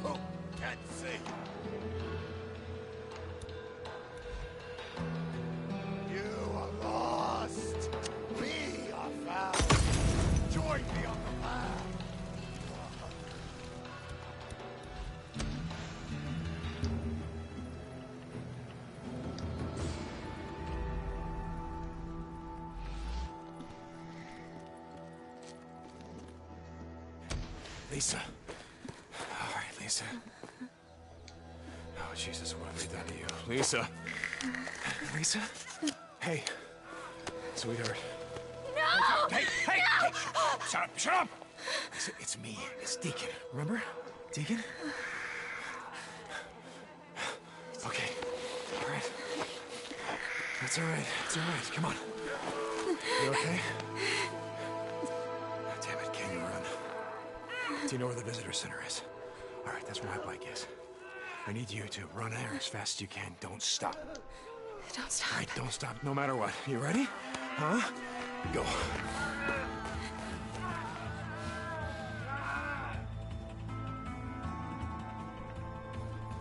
Oh, can't see. You are lost. We are found. Join me on the path. Lisa. All right, Lisa. Oh, Jesus, what have they done to you? Lisa. Lisa? Hey. Sweetheart. No! Hey! Shut up! Shut up! Lisa, it's me. It's Deacon. Remember? Deacon? Okay. All right. That's all right. It's all right. Come on. You okay? Damn it, can you run? Do you know where the visitor center is? All right, that's where my bike is. I need you to run there as fast as you can. Don't stop. Don't stop. All right, don't stop, no matter what. You ready? Huh? Go.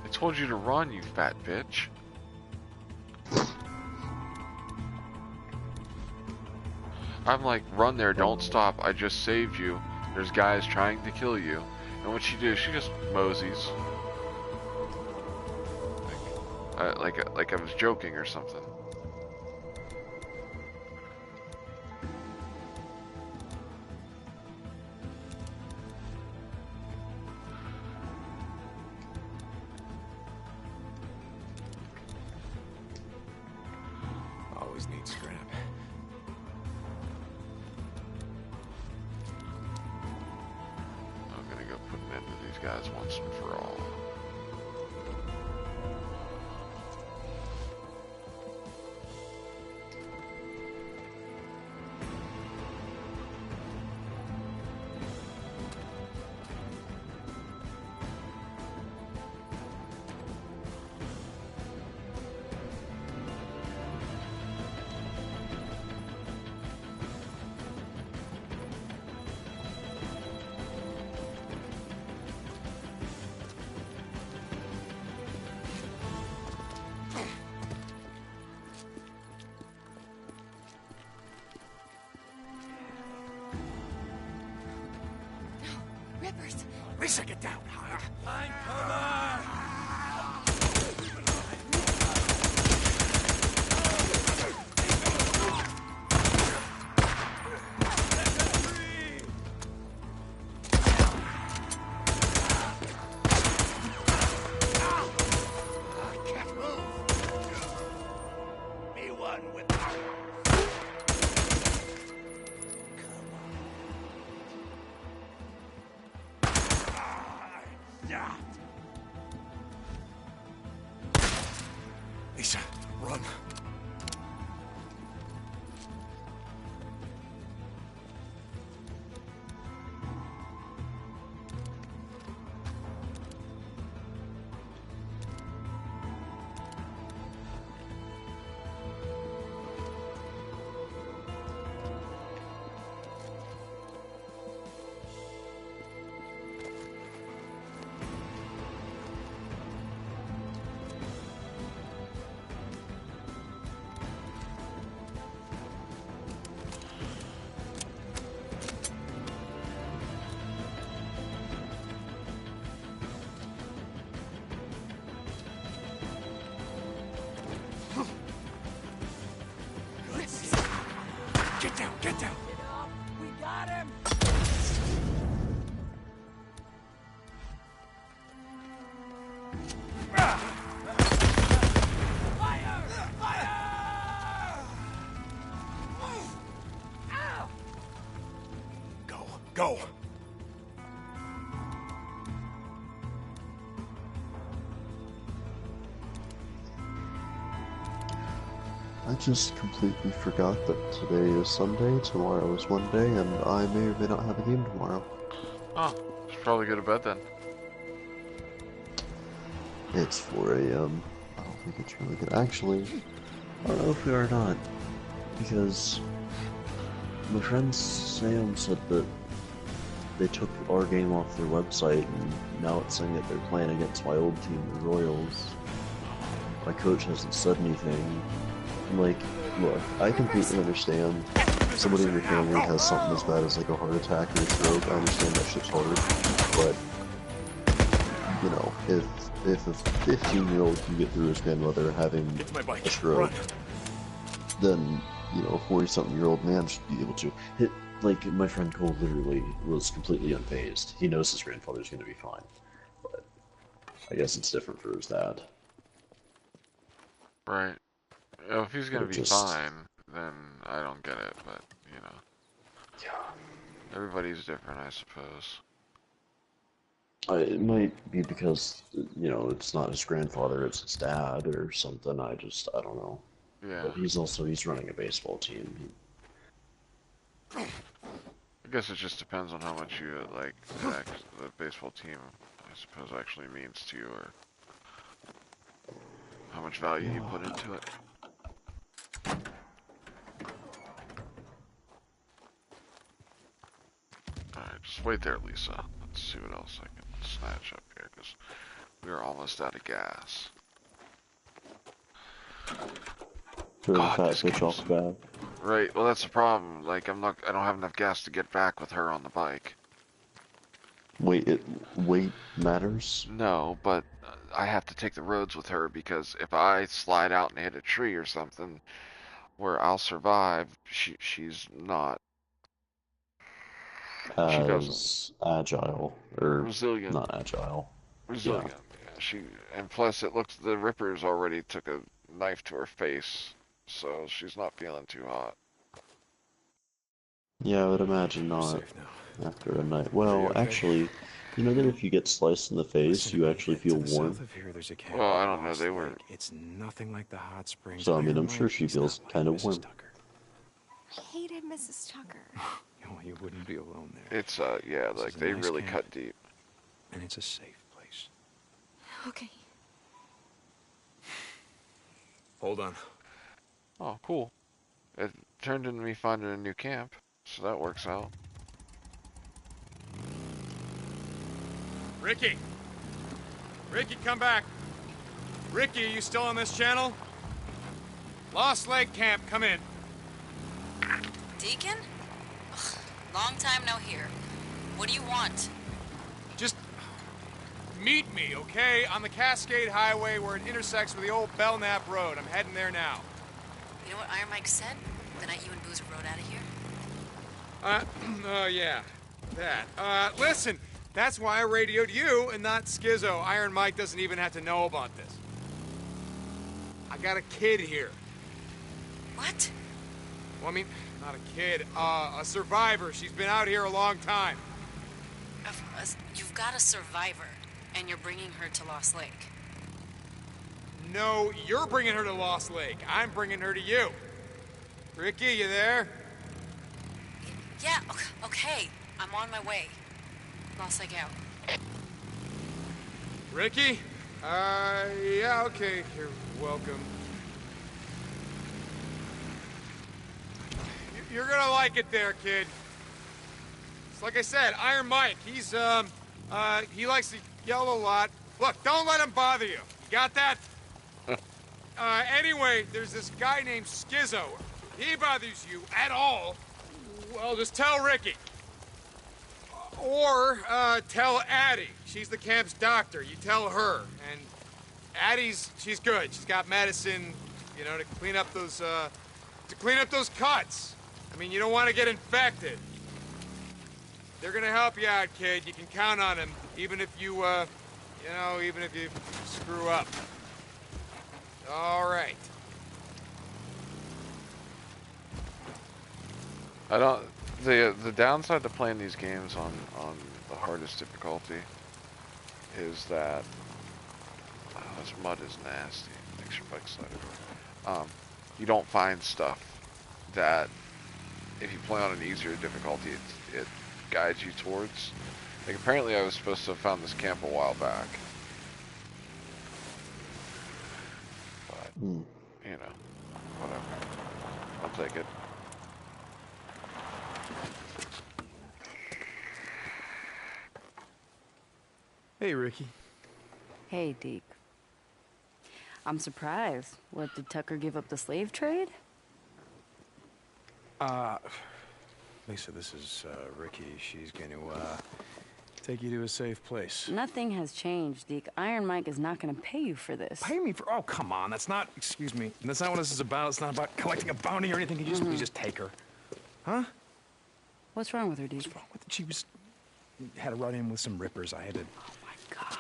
I told you to run, you fat bitch. I'm like, run there, don't stop. I just saved you. There's guys trying to kill you. And what she did, she just moseys. Like I was joking or something. Always need scrap. I'm gonna go put an end to these guys once and for all. Rippers. Lisa, get down. I'm coming! Lisa, run. Get down, get down. Get up. We got him. Fire! Fire! Ow! Go. I just completely forgot that today is Sunday, tomorrow is Monday, and I may or may not have a game tomorrow. Oh, should probably go to bed then. It's 4 a.m. I don't think it's really good. Actually, I don't know if we are or not, because my friend Sam said that they took our game off their website, and now it's saying that they're playing against my old team, the Royals. My coach hasn't said anything. I'm like, look, I completely understand somebody in your family has something as bad as like a heart attack or a stroke. I understand that shit's hard, but you know, if a 15-year-old can get through his grandmother having a stroke, then you know, a 40-something-year-old man should be able to. Like my friend Cole literally was completely unfazed. He knows his grandfather's going to be fine, but I guess it's different for his dad. Right. If he's gonna be fine, then I don't get it, but, you know. Yeah. Everybody's different, I suppose. It might be because, you know, it's not his grandfather, it's his dad or something. I don't know. Yeah. But he's running a baseball team. I guess it just depends on how much you, like, the baseball team, I suppose, actually means to you, or how much value you put into it. Alright, just wait there, Lisa. Let's see what else I can snatch up here, because we're almost out of gas. God, fat bitch off the back. Right, well that's the problem. Like, I don't have enough gas to get back with her on the bike. Weight matters? No, but I have to take the roads with her, because if I slide out and hit a tree or something where I'll survive, she's not. She doesn't. Agile, or resilient. not agile. Resilient. Yeah, and plus it looks the Rippers already took a knife to her face, so she's not feeling too hot. Yeah, I would imagine not after a night. Well, actually, you know that if you get sliced in the face, you actually feel warm. Well, I don't know. They were. It's nothing like the hot springs. So I mean, I'm sure she feels kind of warm. I hated Mrs. Tucker. Oh, you wouldn't be alone there. It's yeah, like they really cut deep. And it's a safe place. Okay. Hold on. Oh, cool. It turned into me finding a new camp, so that works out. Ricky! Ricky, come back! Ricky, are you still on this channel? Lost Lake Camp, come in. Deacon? Ugh, long time no hear. What do you want? Just meet me, okay? On the Cascade Highway where it intersects with the old Belknap Road. I'm heading there now. You know what Iron Mike said? The night you and Boozer rode out of here? Oh yeah, that. Listen, that's why I radioed you and not Schizo. Iron Mike doesn't even have to know about this. I got a kid here. What? Well, I mean, not a kid, a survivor. She's been out here a long time. You've got a survivor, and you're bringing her to Lost Lake. No, you're bringing her to Lost Lake. I'm bringing her to you. Ricky, you there? Yeah, okay. I'm on my way. Lost Lake out. Ricky? Yeah, okay. You're welcome. You're gonna like it there, kid. It's like I said, Iron Mike, he's, he likes to yell a lot. Look, don't let him bother you. You got that? Anyway, there's this guy named Schizo. If he bothers you at all, well, just tell Ricky. Or, tell Addie. She's the camp's doctor. You tell her. And Addie's, she's good. She's got medicine, you know, to clean up those cuts. I mean, you don't want to get infected. They're gonna help you out, kid. You can count on them, even if you, even if you screw up. All right. The downside to playing these games on the hardest difficulty is that this mud is nasty. Makes your bike slide over. You don't find stuff that if you play on an easier difficulty, it guides you towards. Like apparently I was supposed to have found this camp a while back. But, you know. I'll take it. Hey, Ricky. Hey, Deke. I'm surprised. What, did Tucker give up the slave trade? Lisa, this is, Ricky. She's going to, take you to a safe place. Nothing has changed, Deke. Iron Mike is not going to pay you for this. Pay me for... Oh, come on. That's not... Excuse me. That's not what this is about. It's not about collecting a bounty or anything. Can you just, please just take her? Huh? What's wrong with her, Deke? What's wrong with... She was... Had a run-in with some rippers. I had to... Oh, my God.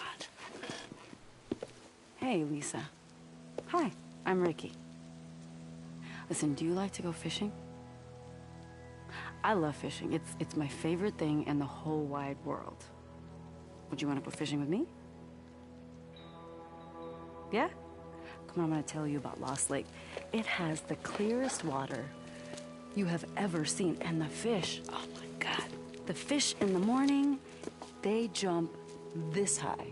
Hey, Lisa. Hi, I'm Ricky. Listen, do you like to go fishing? I love fishing. It's my favorite thing in the whole wide world. Would you want to go fishing with me? Yeah? Come on, I'm going to tell you about Lost Lake. It has the clearest water you have ever seen. And the fish, oh my God. The fish in the morning, they jump this high.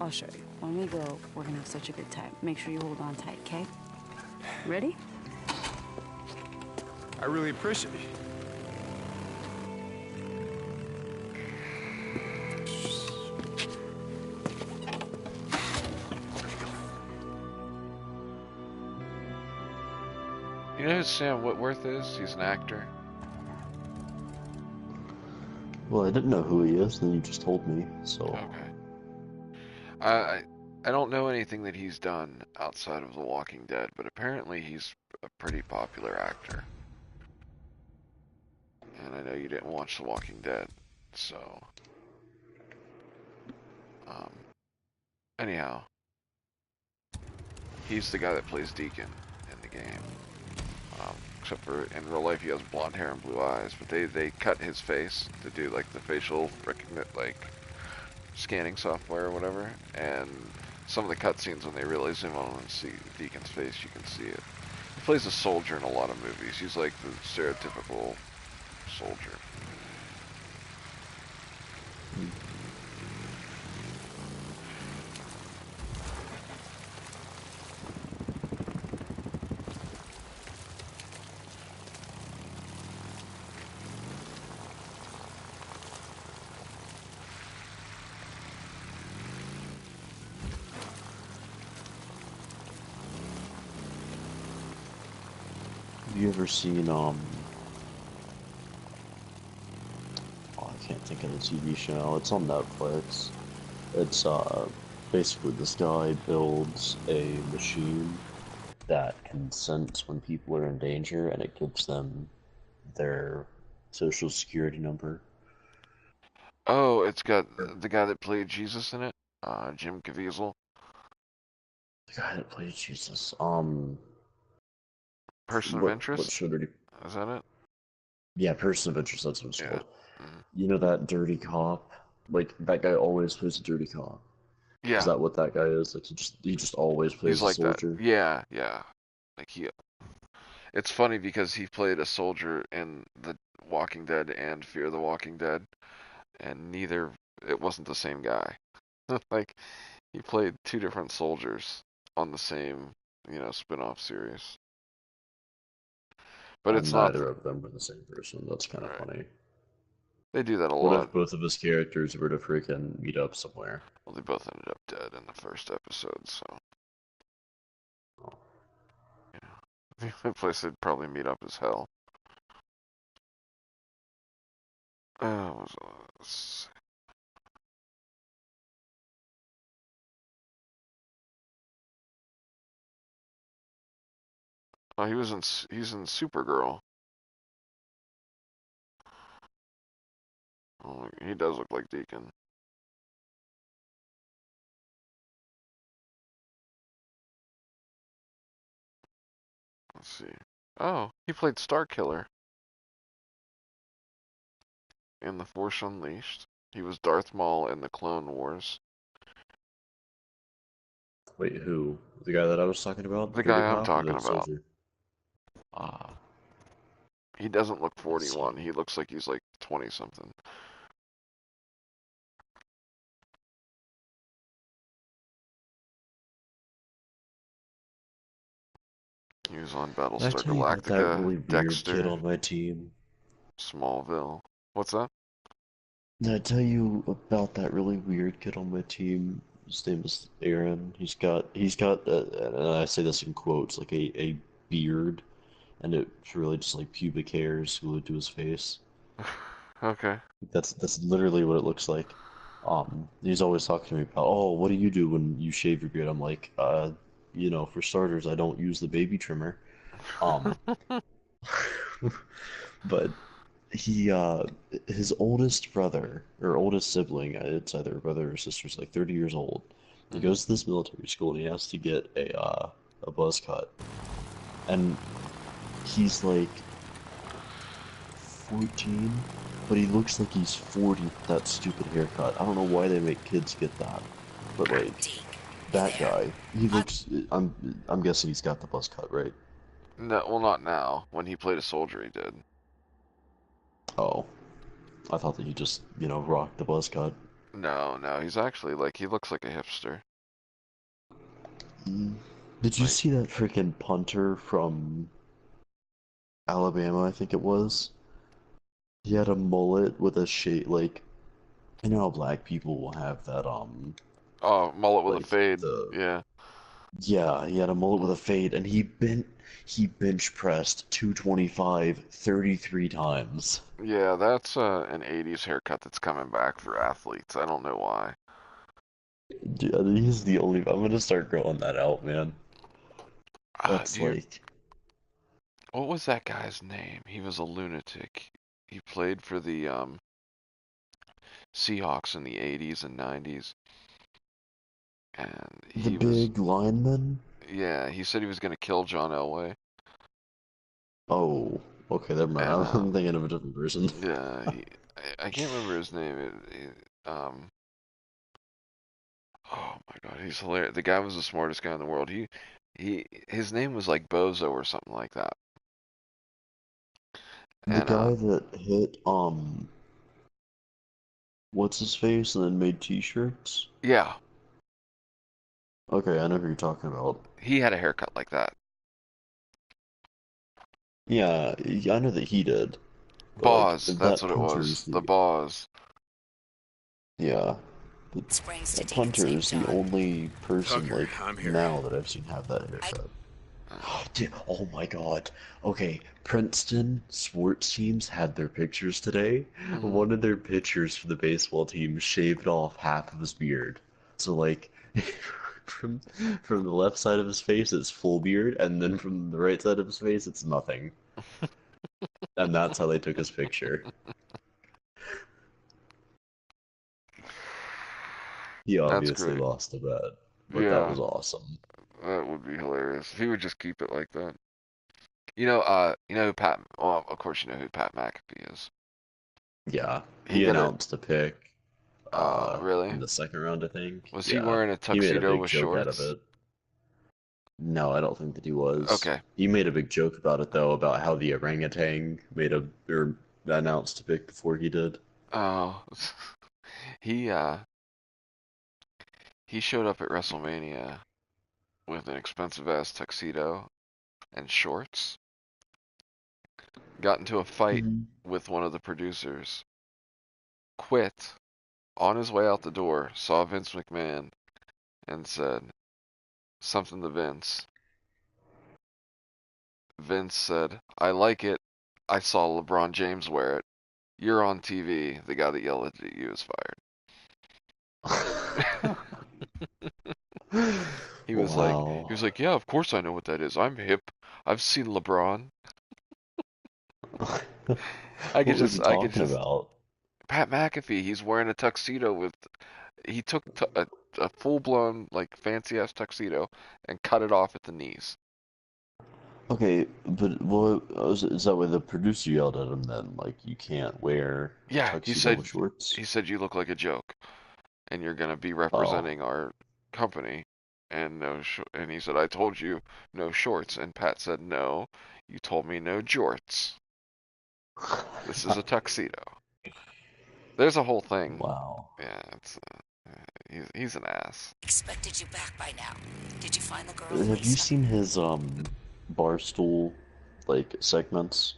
I'll show you. When we go, we're going to have such a good time. Make sure you hold on tight, okay? Ready? I really appreciate it. You know who Sam Whitworth is? He's an actor. Well, I didn't know who he is, and you just told me, so... Okay. I don't know anything that he's done outside of The Walking Dead, but apparently he's a pretty popular actor. And I know you didn't watch The Walking Dead, so... anyhow. He's the guy that plays Deacon in the game. Except for in real life he has blonde hair and blue eyes, but they cut his face to do like the facial scanning software or whatever, and some of the cutscenes when they really zoom on and see Deacon's face, you can see it. He plays a soldier in a lot of movies. He's like the stereotypical soldier. Have you ever seen, oh, I can't think of the TV show. It's on Netflix. It's, basically this guy builds a machine that can sense when people are in danger, and it gives them their social security number. Oh, it's got the guy that played Jesus in it, Jim Caviezel. The guy that played Jesus, Person of what Interest? show did he... Is that it? Yeah, Person of Interest, that's what it's called. Mm-hmm. You know that dirty cop? Like, that guy always plays a dirty cop. Yeah. Is that what that guy is? Like, he just always plays He's like a soldier? that. Yeah, yeah. Like it's funny because he played a soldier in The Walking Dead and Fear the Walking Dead, and it wasn't the same guy. Like, he played two different soldiers on the same, spin-off series. But And it's not... neither of them were the same person. That's kind of funny. They do that a What lot. if both of his characters were to freaking meet up somewhere? Well, they both ended up dead in the first episode, so... Yeah. The only place they'd probably meet up is hell. Let's see. Oh, he's in Supergirl. Oh, he does look like Deacon. Let's see. Oh, he played Starkiller in The Force Unleashed. He was Darth Maul in the Clone Wars. Wait, who? The guy that I was talking about? The Dirty guy I'm Cop, or talking the about. soldier? He doesn't look 41. He looks like he's like 20-something. He's on Did I Battlestar tell you about that Galactica, really weird kid Dexter, on my team? Smallville. What's that? Did I tell you about that really weird kid on my team? His name is Aaron. He's got, and I say this in quotes, like a beard, and it's really just like pubic hairs glued to his face. Okay. That's literally what it looks like. He's always talking to me about, oh, what do you do when you shave your beard? I'm like, for starters, I don't use the baby trimmer. Um, but he, his oldest brother, or oldest sibling, it's either a brother or sister, is like 30 years old. He Mhm. goes to this military school and he has to get a buzz cut. And he's like 14, but he looks like he's 40 with that stupid haircut. I don't know why they make kids get that. But like, that guy, he looks, I'm guessing he's got the buzz cut, right? No, well, not now. When he played a soldier, he did. Oh, I thought that he just, rocked the buzz cut. No, no, he's actually like he looks like a hipster. Did you Like, see that freaking punter from Alabama, I think it was? He had a mullet with a shade, like, you know how black people will have that, oh, mullet with a like, fade. Yeah. yeah, he had a mullet with a fade, and he bench pressed 225 33 times. Yeah, that's an 80s haircut that's coming back for athletes. I don't know why. Dude, he's the only, I'm gonna start growing that out, man. That's Do you like, What was that guy's name? He was a lunatic. He played for the Seahawks in the 80s and 90s. And the he was, big lineman? yeah, he said he was going to kill John Elway. Oh, okay, never mind. And, I'm thinking of a different person. yeah, I can't remember his name. Oh my God, he's hilarious. The guy was the smartest guy in the world. His name was like Bozo or something like that. The And, guy that hit, what's his face and then made t-shirts? yeah, Okay, I know who you're talking about. he had a haircut like that. Yeah, I know that he did. But like Boz, that's that what it punter's was. The the Boz. yeah. But Springs to that Deacon punter St. is the John. only person Tucker, like I'm here. now that I've seen have that haircut. Dude, oh my God. Okay, Princeton sports teams had their pictures today. One of their pitchers for the baseball team shaved off half of his beard. So like from from the left side of his face it's full beard, and then from the right side of his face it's nothing. And that's how they took his picture. He That's obviously great. lost a bet, but that Yeah, was awesome. that would be hilarious. If he would just keep it like that. You know who Pat, well, of course you know who Pat McAfee is. Yeah, He he got a, announced a pick really? in the second round, I think. Was he Yeah, wearing a he made a tuxedo big with joke out of shorts? it. No, I don't think that he was. Okay. He made a big joke about it though, about how the orangutan made a or announced a pick before he did. Oh, he, uh, he showed up at WrestleMania with an expensive ass tuxedo and shorts. Got into a fight Mhm. with one of the producers. Quit. On his way out the door, saw Vince McMahon and said something to Vince. Vince said, I like it. I saw LeBron James wear it. You're on TV. The guy that yelled at you is fired. He was Wow. like, yeah, of course I know what that is. I'm hip. I've seen LeBron. What was he I could talking just, about? Pat McAfee, he's wearing a tuxedo with, he took a full-blown, like, fancy-ass tuxedo and cut it off at the knees. Okay, but what is that why the producer yelled at him then? Like, you can't wear a Yeah, tuxedo with shorts? he said you look like a joke, and you're gonna be Oh. representing our company, and and he said I told you no shorts, and Pat said no, you told me no jorts. This is a tuxedo. There's a whole thing. Wow. Yeah, it's he's an ass. Expected you back by now. Did you find the girl, Have you Lisa? seen his Barstool, like, segments?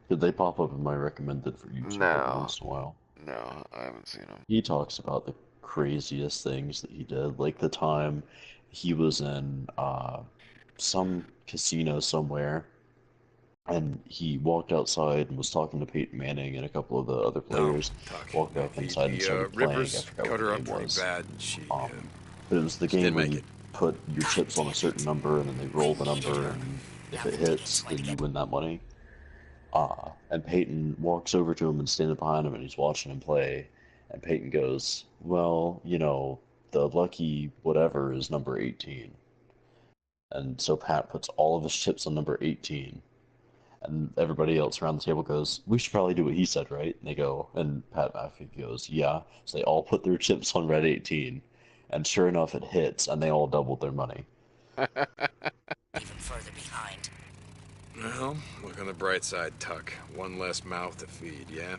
Did they pop up in my recommended for YouTube every No, once in a while? no, I haven't seen him. He talks about the craziest things that he did, like the time he was in some casino somewhere, and he walked outside and was talking to Peyton Manning and a couple of the other No, players. Tuck. Walked No, back inside and started playing. I Rivers forgot what cut the her up game pretty was. bad, and she But it was the game didn't where make you it. put your chips on a certain number and then they roll the number, and if it hits, then you win that money. And Peyton walks over to him and standing behind him, and he's watching him play. And Peyton goes, "Well, you know, the lucky whatever is number 18." And so Pat puts all of his chips on number 18. And everybody else around the table goes, "We should probably do what he said, right?" And they go, and Pat McAfee goes, "Yeah." So they all put their chips on red 18. And sure enough, it hits, and they all doubled their money. Even further behind. Well, look on the bright side, Tuck. One less mouth to feed, yeah?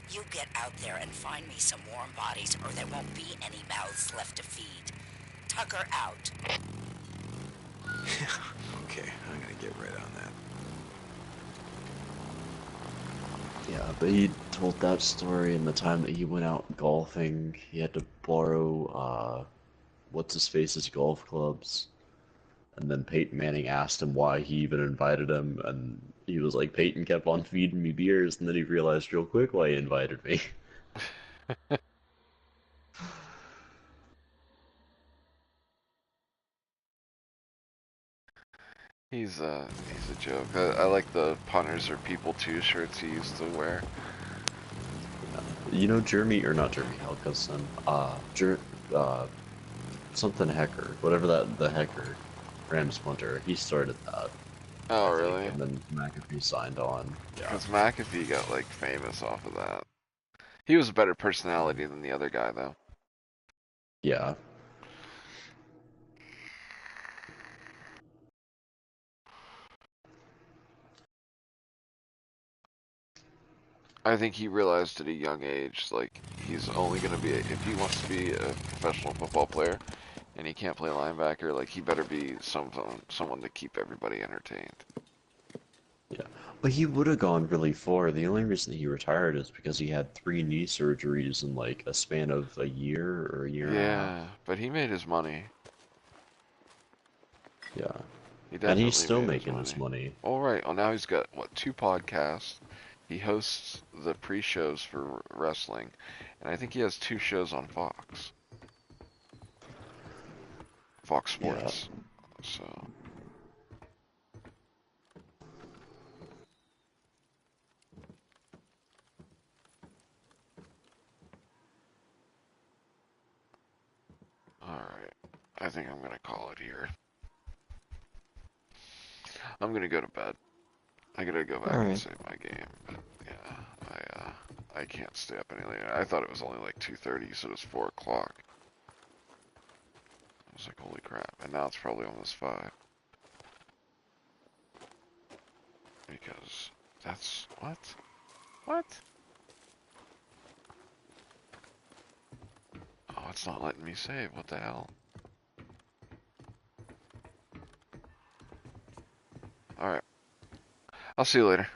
You get out there and find me some warm bodies, or there won't be any mouths left to feed. Tucker out. Okay, I'm gonna get right on that. Yeah, but he told that story in the time that he went out golfing. He had to borrow, what's-his-face's golf clubs. And then Peyton Manning asked him why he even invited him, and he was like, "Peyton kept on feeding me beers," and then he realized real quick why he invited me. He's a joke. I like the punters are people too shirts he used to wear. You know Jeremy, or not Jeremy Helgeson, something Hecker, whatever the Hecker, Rams punter, he started that. Oh, I think, really? and then McAfee signed on. Yeah. Because McAfee got, like, famous off of that. He was a better personality than the other guy, though. Yeah. I think he realized at a young age, like, he's only going to be, if he wants to be a professional football player, and he can't play linebacker, like, he better be someone to keep everybody entertained. Yeah. But he would have gone really far. The only reason he retired is because he had 3 knee surgeries in like a span of a year or a year and a half. Yeah, but he made his money. Yeah. He And he's definitely still made making his money. All right. Well, now he's got, what, 2 podcasts. He hosts the pre-shows for wrestling, and I think he has 2 shows on Fox. Fox Sports. Yeah. So. Alright. I think I'm gonna call it here. I'm gonna go to bed. I gotta go back and save my game. But yeah, I can't stay up any later. I thought it was only like 2:30, so it was 4 o'clock. I was like, holy crap. And now it's probably almost 5. Because that's... What? What? Oh, it's not letting me save. What the hell? Alright. I'll see you later.